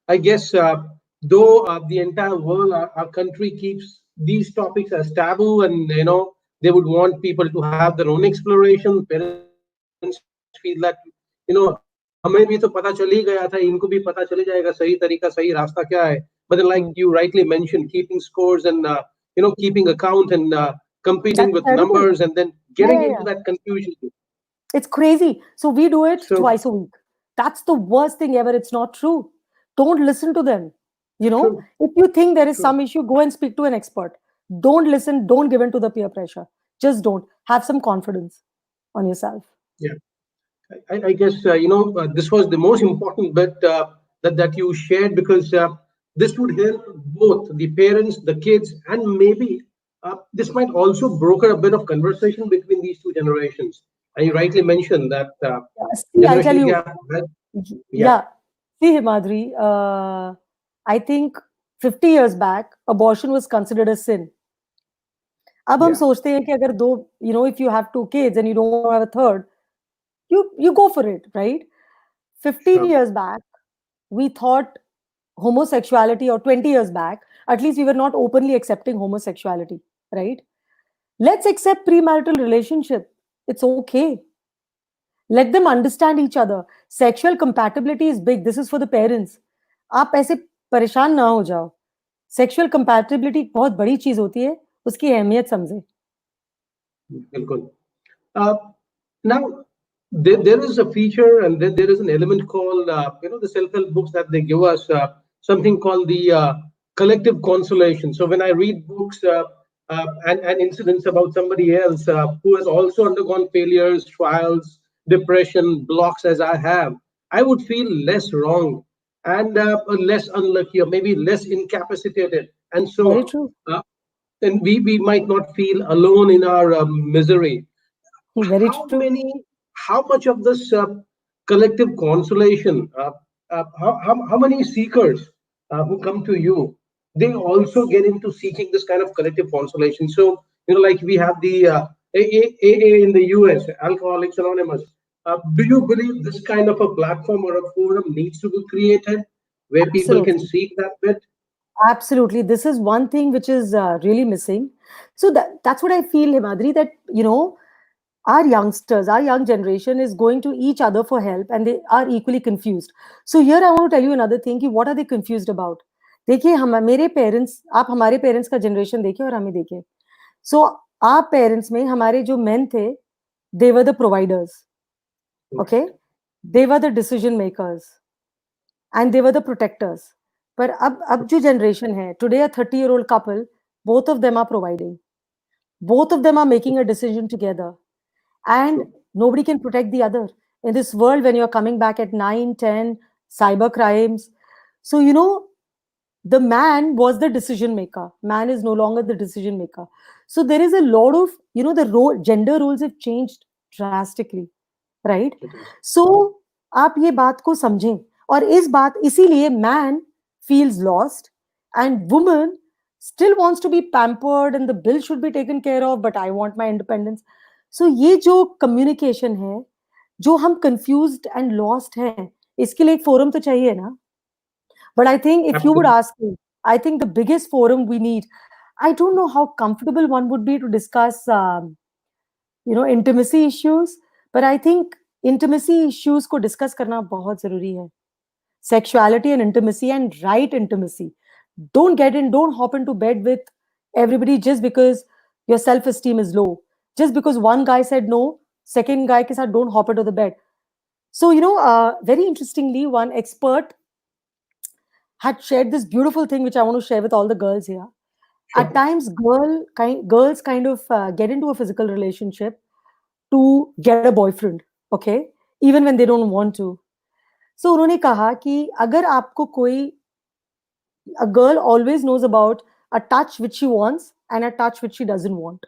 I guess though the entire world, our country keeps these topics as taboo, and they would want people to have their own exploration. Parents feel that हमें भी तो पता चल ही गया था, इनको भी पता चल ही जाएगा सही तरीका, सही रास्ता क्या है. But then, like you rightly mentioned, keeping scores and keeping account and competing with That's numbers and then terrible. getting into Yeah, that yeah, yeah. confusion. It's crazy. So we do it So twice a week. That's the worst thing ever. It's not true. Don't listen to them. true, If you think there is some true. issue, go and speak to an expert. Don't listen. Don't give in to the peer pressure. Just don't. Have some confidence on yourself. Yeah, I guess this was the most important bit that you shared because this would help both the parents, the kids, and maybe this might also broker a bit of conversation between these two generations. And you rightly mentioned that Yeah, see, I'll tell generation you. gap. Yeah, Yeah. See, Himadri, I think 50 years back, abortion was considered a sin. अब हम yeah, सोचते हैं कि अगर दो, if you have two kids and you don't want to have a third, you go for it, right? 15 sure. years back, we thought homosexuality, or 20 years back, at least we were not openly accepting homosexuality, right? Let's accept premarital relationship. It's okay. Let them understand each other. Sexual compatibility is big. This is for the parents. आप ऐसे परेशान ना हो जाओ. Sexual compatibility बहुत बड़ी चीज होती है. उसकी अहमियत समझे. बिल्कुल. Uh, Now, there is a feature and there is an element called, the self-help books that they give us, something called the collective consolation. So when I read books and incidents about somebody else who has also undergone failures, trials, depression, blocks as I have, I would feel less wrong and less unlucky or maybe less incapacitated and so Very on. true. And we might not feel alone in our misery. Very how true. many how much of this collective consolation how many seekers who come to you, they also get into seeking this kind of collective consolation. So like we have the AA in the US, Alcoholics Anonymous. Do you believe this kind of a platform or a forum needs to be created where people can Absolutely. seek that bit? Absolutely. This is one thing which is really missing. So that's what I feel, Himadri, that, our youngsters, our young generation is going to each other for help and they are equally confused. So here I want to tell you another thing कि what are they confused about? देखिए हम मेरे parents आप हमारे parents का generation देखिए और हमें देखिए. So our पेरेंट्स में हमारे जो men थे, they were the providers. Okay, they were the decision makers and they were the protectors. पर अब जो generation है, today a 30-year-old couple, both of them are providing. Both of them are making a decision together. And True. nobody can protect the other. In this world, when you're coming back at 9, 10, cyber crimes. So, the man was the decision maker. Man is no longer the decision maker. So there is a lot of, the gender roles have changed drastically. Right. It is. So आप ये बात को समझें और इस बात इसीलिए man feels lost and woman still wants to be pampered and the bill should be taken care of but I want my independence. So ये जो कम्युनिकेशन है, जो हम कंफ्यूज्ड एंड लॉस्ट हैं, इसके लिए एक फोरम तो चाहिए ना. But I think if you would Absolutely. Ask me, I think the biggest forum we need, I don't know how comfortable one would be to discuss intimacy issues, but I think intimacy issues को discuss करना बहुत जरूरी है. Sexuality and intimacy and right intimacy. Don't hop into bed with everybody just because your self-esteem is low. Just because one guy said no, second guy के साथ don't hop into the bed. So, very interestingly, one expert had shared this beautiful thing which I want to share with all the girls here. At Sure. times, girls kind of get into a physical relationship to get a boyfriend, okay, even when they don't want to. So उन्होंने कहा कि अगर आपको कोई, a girl always knows about a touch which she wants and a touch which she doesn't want,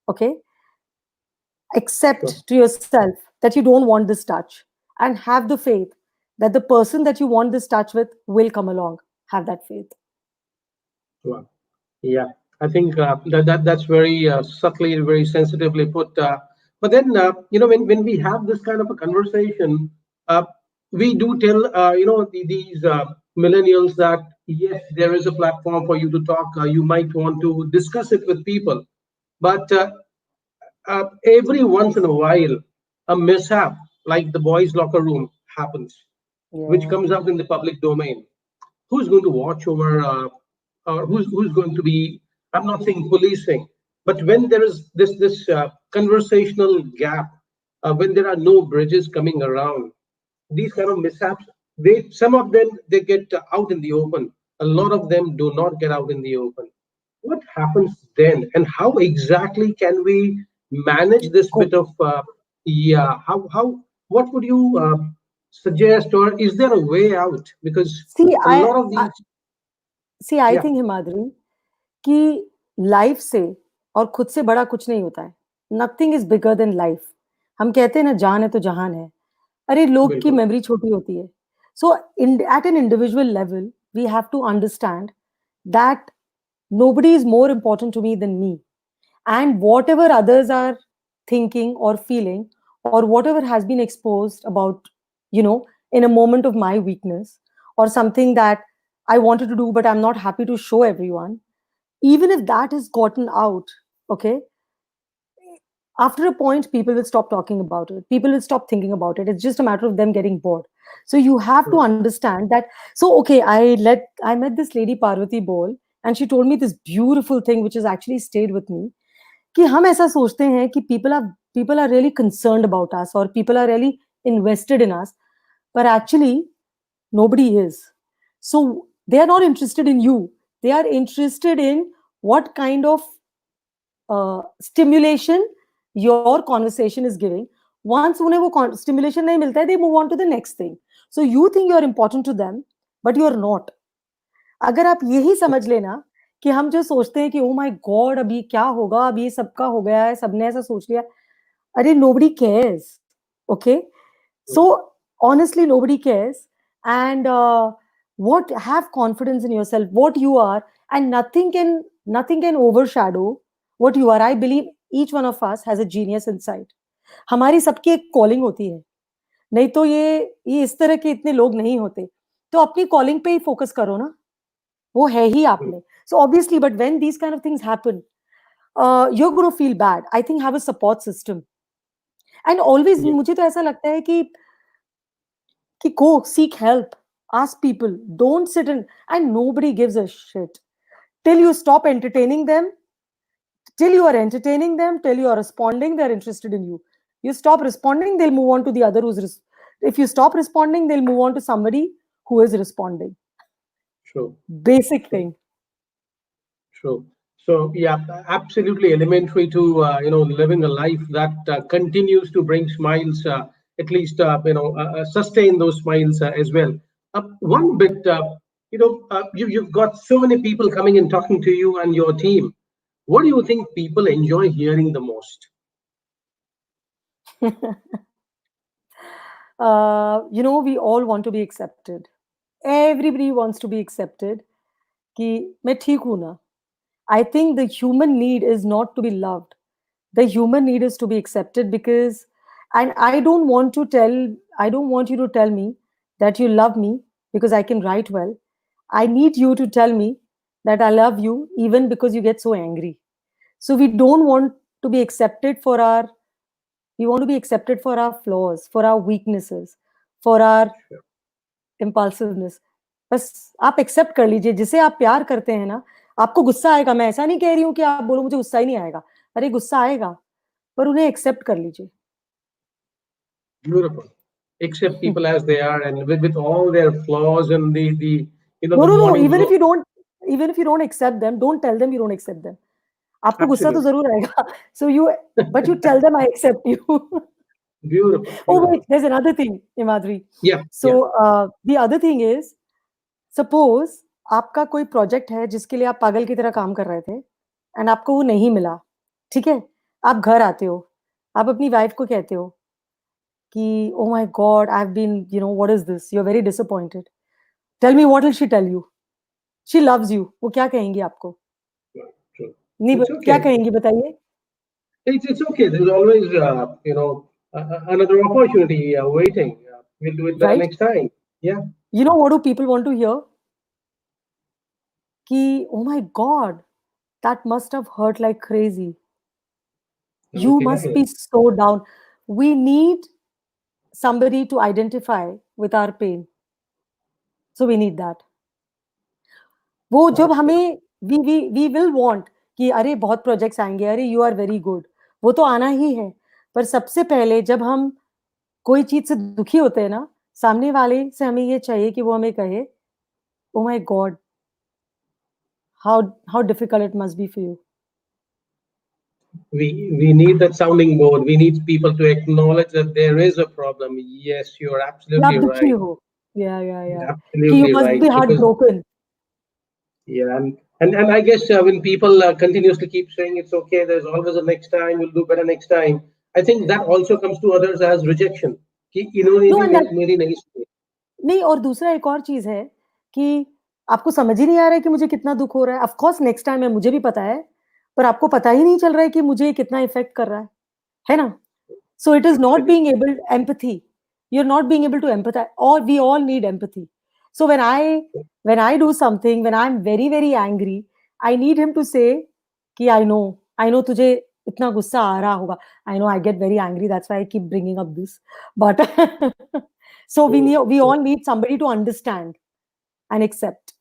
okay. Sure. Accept to yourself that you don't want this touch and have the faith that the person that you want this touch with will come along. Have that faith. Wow. Yeah, I think that's very subtly, very sensitively put. But then, when we have this kind of a conversation, uh, we do tell, these millennials that yes, there is a platform for you to talk. You might want to discuss it with people, but every once in a while, a mishap like the boys' locker room happens, which Yeah. comes out in the public domain. Who's going to watch over, or who's going to be, I'm not saying policing, but when there is this conversational gap, when there are no bridges coming around, these kind of mishaps, they some of them they get out in the open, a lot of them do not get out in the open. What happens then, and how exactly can we manage this Cool. bit of, yeah, how what would you suggest, or is there a way out? Because See, a lot of I these, see. I yeah, think Himadri कि life से और खुद से बड़ा कुछ नहीं होता है. Nothing is bigger than life. हम कहते हैं ना, जान है तो जहान है. अरे लोग की बिल्कुल, मेमोरी छोटी होती है. So at an individual level we have to understand that nobody is more important to me than me, and whatever others are thinking or feeling, or whatever has been exposed about, you know in a moment of my weakness, or something that I wanted to do but I'm not happy to show everyone, even if that has gotten out, okay, after a point people will stop talking about it, people will stop thinking about it. It's just a matter of them getting bored. So you have to true, understand that. So okay, I met this lady Parvati Bol, and she told me this beautiful thing which has actually stayed with me, कि हम ऐसा सोचते हैं कि people are really concerned about us, or people are really invested in us, but actually nobody is. So they are not interested in you, they are interested in what kind of stimulation your conversation is giving. Once उन्हें वो stimulation नहीं मिलता है, they move on to the next thing. So you think you are important to them, but you are not. अगर आप यही समझ लेना कि हम जो सोचते हैं कि ओ माय गॉड अभी क्या होगा, अभी सबका हो गया है, सबने ऐसा सोच लिया. अरे nobody cares, okay. So true, honestly nobody cares. And what have confidence in yourself, what you are, and nothing can overshadow what you are. I believe each one of us has a genius inside. हमारी सबकी एक calling होती है. नहीं तो ये इस तरह के इतने लोग नहीं होते। तो अपनी कॉलिंग पे ही फोकस करो ना, वो है ही आप में। So obviously but when these kind of things happen, you're going to feel bad. I think have a support system. And always Yeah, मुझे तो ऐसा लगता है कि go seek help, ask people, don't sit and nobody gives a shit till you stop entertaining them, till you are entertaining them, till you are responding, they're interested in you. You stop responding, they'll move on to the other if you stop responding, they'll move on to somebody who is responding. true, Basic true. thing. True. So yeah, absolutely elementary to living a life that continues to bring smiles, at least sustain those smiles as well. One bit, you've got so many people coming and talking to you and your team. What do you think people enjoy hearing the most? We all want to be accepted. Everybody wants to be accepted. कि मैं ठीक हूँ ना. I think the human need is not to be loved. The human need is to be accepted because, and I don't want you to tell me that you love me because I can write well. I need you to tell me that I love you even because you get so angry. So we don't want to be accepted we want to be accepted for our flaws, for our weaknesses, for our impulsiveness. बस आप accept कर लीजिए जिसे आप प्यार करते हैं ना. आपको गुस्सा आएगा, मैं ऐसा नहीं कह रही हूँ कि आप बोलो मुझे गुस्सा ही नहीं आएगा. अरे गुस्सा आएगा, पर उन्हें एक्सेप्ट कर लीजिए. Beautiful. Accept people as they are and with all their flaws and no the no no, morning glow. Even if you don't accept them, don't tell them you don't accept them. आपको गुस्सा तो Absolutely. जरूर आएगा. So you but you tell them I accept you. Beautiful. Oh wait, Beautiful. there's another thing, Himadri. Yeah. So Yeah. the other thing is, suppose आपका कोई project है जिसके लिए आप पागल की तरह काम कर रहे थे एंड आपको वो नहीं मिला. ठीक है, आप घर आते हो, आप अपनी वाइफ को कहते हो कि oh my God I have been what is this, you are very disappointed. Tell me what will she tell you. She loves you, वो क्या कहेंगी आपको? True. नहीं It's क्या okay. कहेंगी बताइए? It's okay. There's always another opportunity waiting. We'll do it better right. next time. Yeah. You know what do people want to hear? कि oh my God, that must have hurt like crazy. You must Okay. be so down. We need somebody to identify with our pain. So we need that. वो जब Awesome. हमें we will want कि अरे बहुत projects आएँगे, अरे you are very good. वो तो आना ही है. पर सबसे पहले जब हम कोई चीज़ से दुखी होते हैं ना, सामने वाले से हमें ये चाहिए कि वो हमें कहे, "oh my God, how difficult it must be for you." We need that sounding board. We need people to acknowledge that there is a problem. Yes, you're कि absolutely आप दुखी right. हो. या कि you Absolutely must right. Be heart Because broken. yeah, and I guess when people continuously keep saying it's okay, there's always a next time. We'll do better next time. I think that also comes to others as rejection. कि इन्होंने no भी and that मेरी नहीं सुनी. नहीं, और दूसरा एक और चीज़ है कि आपको समझ ही नहीं आ रहा है कि मुझे कितना दुःख हो रहा है। ऑफ़ कोर्स नेक्स्ट टाइम है, मुझे भी पता है, पर आपको पता ही नहीं चल रहा है कि मुझे कितना इफ़ेक्ट कर रहा है ना? So it is not Absolutely. being able empathy. You're not being able to empathize. Or we all need empathy. So when I do something, when I'm very very angry, I need him to say कि I know तुझे इतना गुस्सा आ रहा होगा. I know I get very angry. That's why I keep bringing up this. But so True, we true. all need somebody to understand and accept.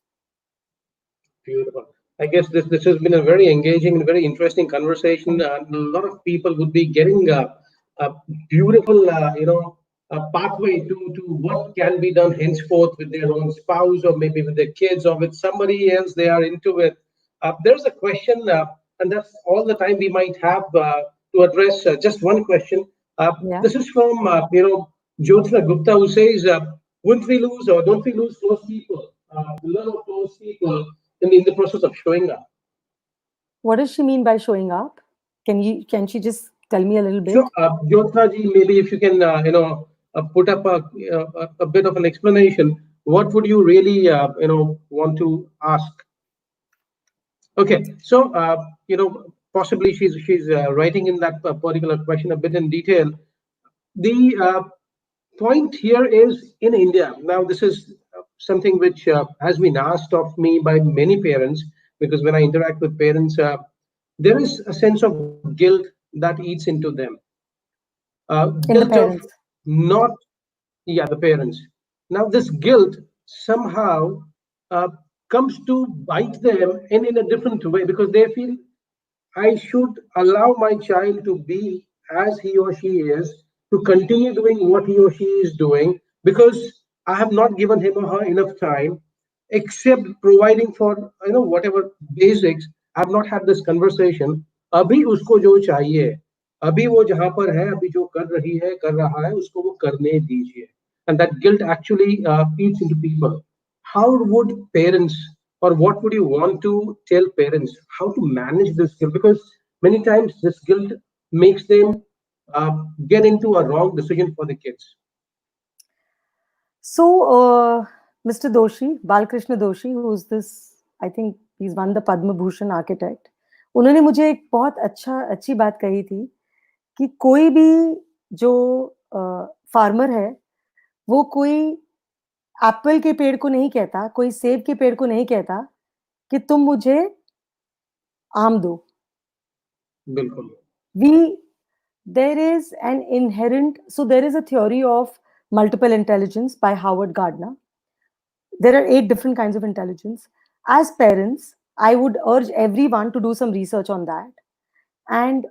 Beautiful. I guess this has been a very engaging and very interesting conversation, and a lot of people would be getting a beautiful, pathway to what can be done henceforth with their own spouse, or maybe with their kids, or with somebody else they are into it. There's a question, and that's all the time we might have to address. Just one question. Yeah. This is from Jyotsna Gupta, who says, "Wouldn't we lose, or don't we lose close people? A lot of close people in the process of showing up." What does she mean by showing up? Can she just tell me a little So, bit? Jyotsna ji, maybe if you can, put up a bit of an explanation, what would you really, want to ask? Okay, so, possibly she's writing in that particular question a bit in detail. The point here is in India. Now, this is something which has been asked of me by many parents, because when I interact with parents, there is a sense of guilt that eats into them. In the Guilt of parents. not, yeah, the parents. Now, this guilt somehow uh, comes to bite them in a different way, because they feel I should allow my child to be as he or she is, to continue doing what he or she is doing, because I have not given him or her enough time, except providing for whatever basics. I have not had this conversation. अभी उसको जो चाहिए, अभी वो जहां पर है, अभी जो कर रही है, कर रहा है, उसको वो करने दीजिए. And that guilt actually eats into people. How would parents, or what would you want to tell parents, how to manage this guilt? Because many times this guilt makes them uh, get into a wrong decision for the kids. So, Mr. Doshi, Balkrishna Doshi, who's this, I think he's won the Padma Bhushan architect. उन्होंने मुझे एक बहुत अच्छी बात कही थी कि कोई भी जो फार्मर है, वो कोई एप्पल के पेड़ को नहीं कहता, कोई सेब के पेड़ को नहीं कहता कि तुम मुझे आम दो. बिल्कुल. We there is an inherent, so there is a theory of multiple intelligence by Howard Gardner. There are 8 different kinds of intelligence. As parents, I would urge everyone to do some research on that. And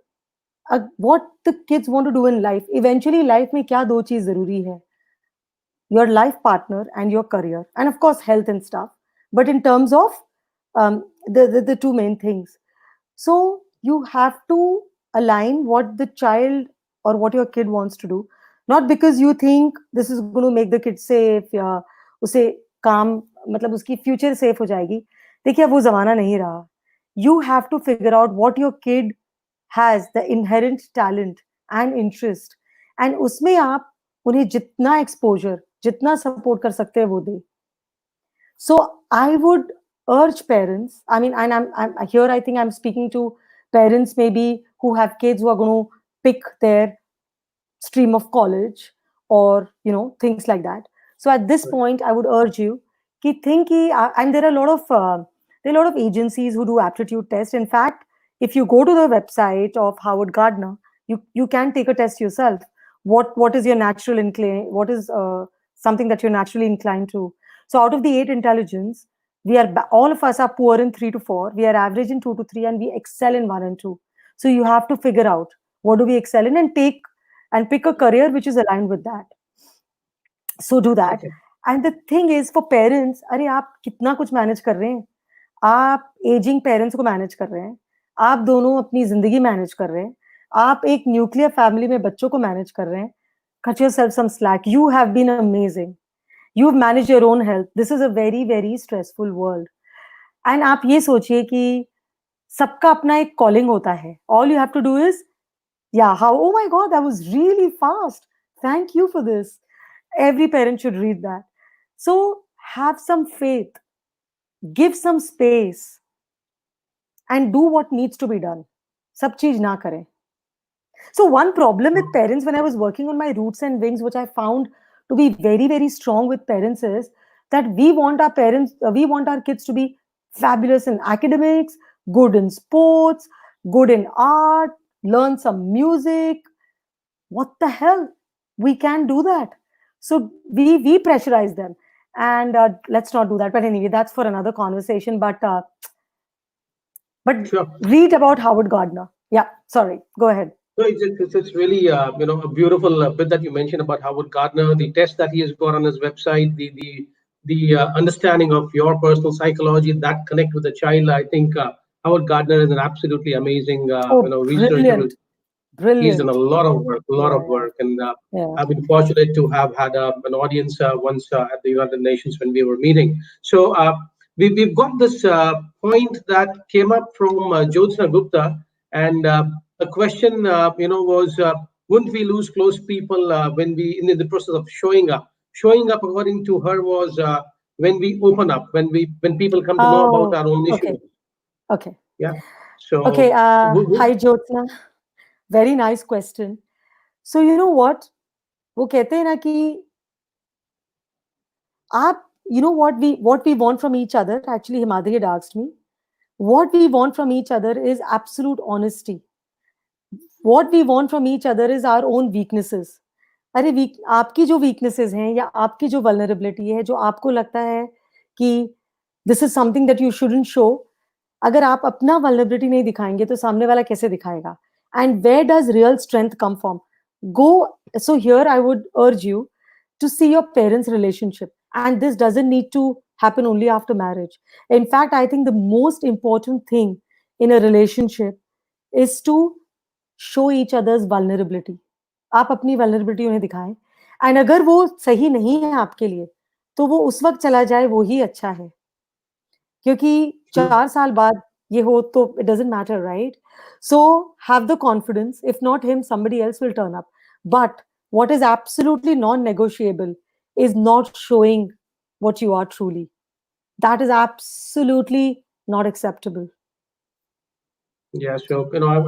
what the kids want to do in life. Eventually, life में क्या दो चीज जरूरी है? Your life partner and your career, and of course, health and stuff. But in terms of the two main things, so you have to align what the child or what your kid wants to do, not because you think this is going to make the kid safe या उसे काम मतलब उसकी future safe हो जाएगी. देखिए अब वो जमाना नहीं रहा. You have to figure out what your kid has the inherent talent and interest, and उसमें आप उन्हें जितना exposure, जितना support कर सकते हैं वो दे. So I would urge parents. I mean, and I'm here. I think I'm speaking to parents maybe who have kids who are going to pick their stream of college, or things like that. So at this point, I would urge you कि think कि and there are a lot of agencies who do aptitude tests. In fact, if you go to the website of Howard Gardner, you can take a test yourself. What is your natural incline? What is something that you're naturally inclined to? So out of the 8 intelligence, all of us are poor in 3 to 4. We are average in 2 to 3, and we excel in 1 and 2. So you have to figure out what do we excel in, and pick a career which is aligned with that. So do that. Okay. And the thing is, for parents, अरे आप कितना कुछ manage कर रहे हैं, आप ageing parents को manage कर रहे हैं, आप दोनों अपनी जिंदगी मैनेज कर रहे हैं, आप एक न्यूक्लियर फैमिली में बच्चों को मैनेज कर रहे हैं. Cut yourself some slack. You have been amazing. You've managed your own health. This is a very very stressful world. And आप ये सोचिए कि सबका अपना एक कॉलिंग होता है. All you have to do is, yeah, oh my God, that was really fast. Thank you for this. Every parent should read that. So have some faith, give some space, and do what needs to be done. सब चीज ना करें. So one problem with parents when I was working on my roots and wings, which I found to be very, very strong with parents, is that we want our kids to be fabulous in academics, good in sports, good in art, learn some music. What the hell? We can't do that. So we pressurize them, and let's not do that. But anyway, that's for another conversation. But Sure. read about Howard Gardner. Yeah, sorry. Go ahead. So it's really a beautiful bit that you mentioned about Howard Gardner, the test that he has got on his website, the understanding of your personal psychology that connect with the child. I think Howard Gardner is an absolutely amazing Oh, researcher. brilliant. He's done a Brilliant. lot of work, Yeah, and yeah. I've been fortunate to have had an audience once at the United Nations when we were meeting. So we've got this point that came up from Jyotsna Gupta, and the question was, wouldn't we lose close people when we in the process of showing up? Showing up, according to her, was when we open up, when people come to know about Oh, our own okay. issues. Okay. Yeah. Okay. So Hi, Jyotsna. Very nice question. So you know what? वो कहते हैं ना कि आप, what we want from each other, actually Himadri had asked me, what we want from each other is absolute honesty. What we want from each other is our own weaknesses. अरे week आपकी जो weaknesses हैं या आपकी जो vulnerability है, जो आपको लगता है कि this is something that you shouldn't show, अगर आप अपना वल्नरेबिलिटी नहीं दिखाएंगे तो सामने वाला कैसे दिखाएगा? And where does real strength come from? Go, so here I would urge you to see your parents relationship, and this doesn't need to happen only after marriage. In fact, I think the most important thing in a relationship is to show each other's vulnerability. आप अपनी vulnerability उन्हें दिखाएं, and अगर वो सही नहीं है आपके लिए तो वो उस वक्त चला जाए, वो ही अच्छा है, क्योंकि 4 साल बाद ये हो तो it doesn't matter, right? So have the confidence, if not him somebody else will turn up. But what is absolutely non-negotiable is not showing what you are truly. That is absolutely not acceptable. Yeah, so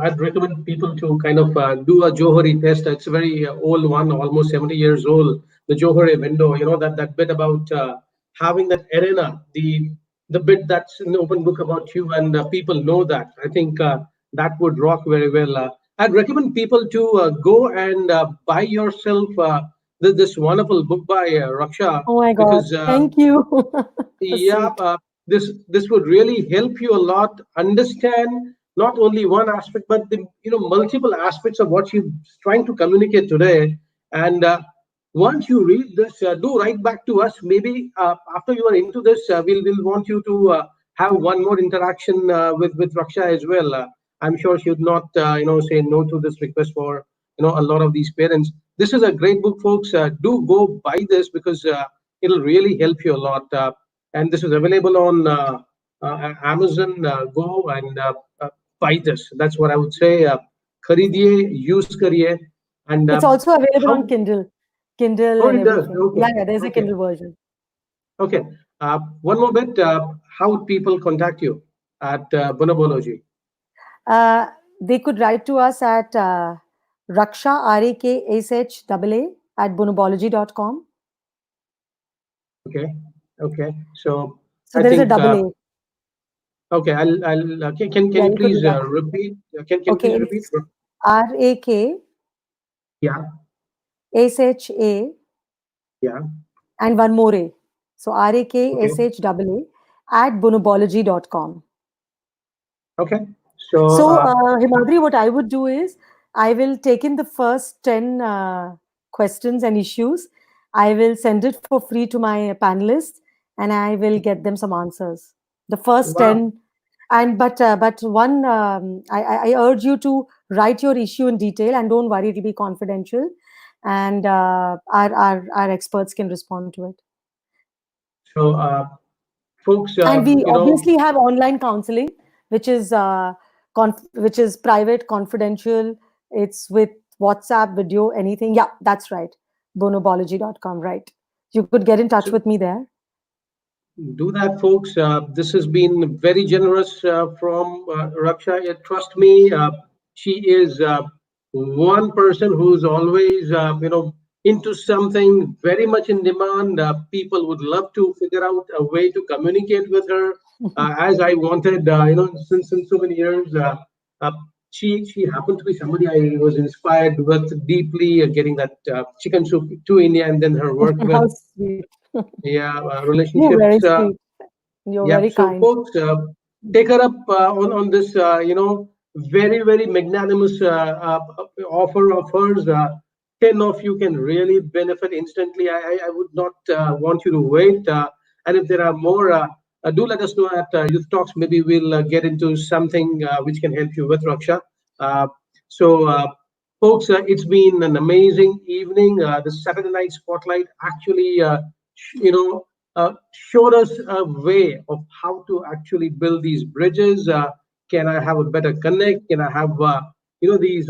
I'd recommend people to kind of do a Johari test. It's a very old one, almost 70 years old. The Johari window, that bit about having that arena, the bit that's in the open book about you, and people know that. I think that would rock very well. I'd recommend people to go and buy yourself this wonderful book by Raksha, Oh my God. because Thank you. yeah, Sweet. this would really help you a lot understand not only one aspect but the multiple aspects of what she's trying to communicate today. And once you read this, do write back to us. Maybe after you are into this, we'll want you to have one more interaction with Raksha as well. I'm sure she would not say no to this request for a lot of these parents. This is a great book, folks. Do go buy this, because it'll really help you a lot. And this is available on Amazon Go, and buy this. That's what I would say. खरीदिए, use करिए, and It's also available on how? Kindle, Kindle Oh, and it does. everything. Okay, Yeah, there's a okay, Kindle version. okay. One more bit. How would people contact you at Bonobology? Uh, they could write to us at Raksha, RAKSHAA, at bonobology.com. Okay, okay. So So I there is a think double A. okay. I'll can Yeah, you you could do please that. repeat? Can you Okay, please repeat? it's RAKSHA Yeah, yeah. and one more A. So Okay, RAKSHAA at bonobology.com. okay. So So, Himadri, what I would do is I will take in the first 10 questions and issues. I will send it for free to my panelists, and I will get them some answers. The first wow. 10. And but one, I urge you to write your issue in detail, and don't worry, it will be confidential, and our experts can respond to it. So folks, And we obviously have online counseling, which is which is private, confidential. It's with WhatsApp, video, anything. Yeah, that's right. Bonobology.com, right? You could get in touch so with me there. do that, folks. This has been very generous from Raksha. Trust me, she is one person who's always, into something very much in demand. People would love to figure out a way to communicate with her, as I wanted, since so many years. Uh, she happened to be somebody I was inspired with deeply, getting that chicken soup to India, and then her work with, How sweet. yeah, You're very relationships. sweet. You're Yeah, very so kind. folks, take her up on this, very very magnanimous offer of hers. 10 of you can really benefit instantly. I would not want you to wait. And if there are more, do let us know at Youth Talks. Maybe we'll get into something which can help you with Raksha. Uh, so, folks, it's been an amazing evening. The Saturday Night Spotlight actually, you know showed us a way of how to actually build these bridges. Can I have a better connect? Can I have these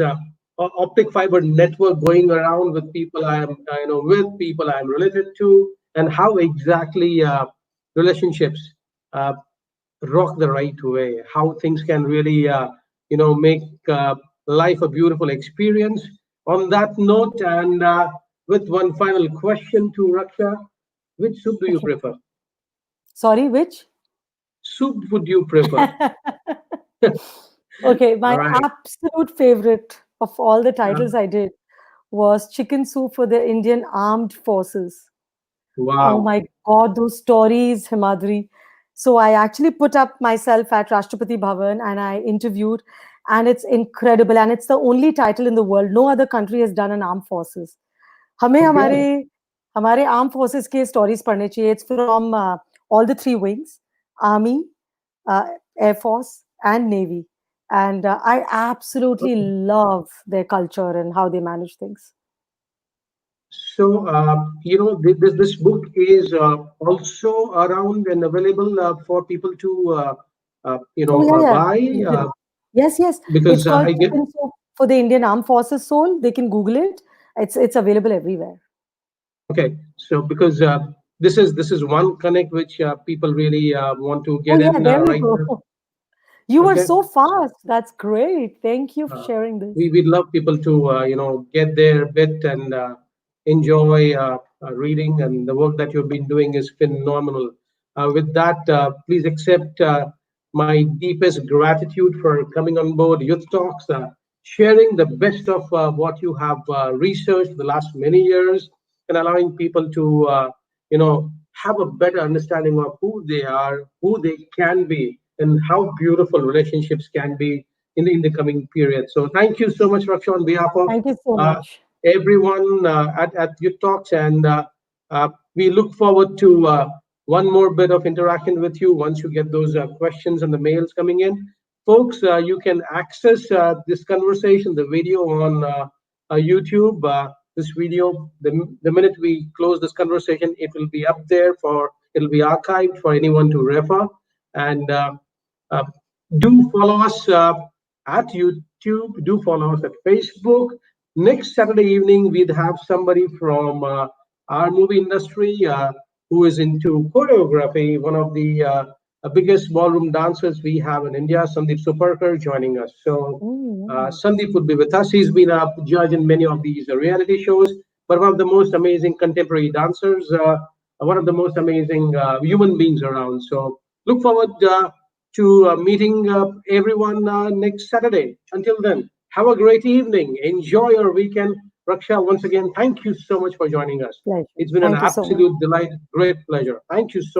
optic fiber network going around with people I am with, people I am related to, and how exactly relationships uh, rock the right way, how things can really make life a beautiful experience. On that note, and with one final question to Raksha, Which soup do you prefer? Sorry, which? Soup would you prefer? Okay, All my right. absolute favorite of all the Uh, titles I did was Chicken Soup for the Indian Armed Forces. Oh wow. my God, those stories, Himadri. So I actually put up myself at Rashtrapati Bhavan and I interviewed, and it's incredible. And it's the only title in the world. No other country has done an armed forces. हमें हमारे Okay. हमारे arm forces के stories पढ़ने चाहिए. It's from all the three wings, army, air force, and navy. And I absolutely Okay. love their culture and how they manage things. So, this book is also around and available for people to, Oh yeah, yeah. buy You can. Yes, yes. It's because called I get. Chicken Soup for the Indian Armed Forces Soul. They can Google it. It's available everywhere. Okay, so because this is one connect which people really want to Oh get yeah, in there you right now. go. You were Okay, so fast. That's great. Thank you for uh, sharing this. we love people to get their bit and enjoy reading, and the work that you've been doing is phenomenal. With that, please accept my deepest gratitude for coming on board Youth Talks, sharing the best of what you have researched the last many years, and allowing people to have a better understanding of who they are, who they can be, and how beautiful relationships can be in the coming period. So thank you so much, Raksha, on behalf of Thank you so uh, much. everyone at Youth Talks. And we look forward to one more bit of interaction with you once you get those questions and the mails coming in. Folks, you can access this conversation, the video on YouTube. This video, the minute we close this conversation, it will be up there it'll be archived for anyone to refer. And uh, do follow us at YouTube. Do follow us at Facebook. Next Saturday evening, we'd have somebody from our movie industry who is into choreography, one of the biggest ballroom dancers we have in India, Sandeep Superkar, joining us. So Oh, nice. Sandeep would be with us. He's been a judge in many of these reality shows, but one of the most amazing contemporary dancers, one of the most amazing human beings around. So look forward to meeting everyone next Saturday. Until then, have a great evening. Enjoy your weekend. Raksha, once again, thank you so much for joining us. Pleasure. It's been an Thank you so much. absolute delight, great pleasure. Thank you so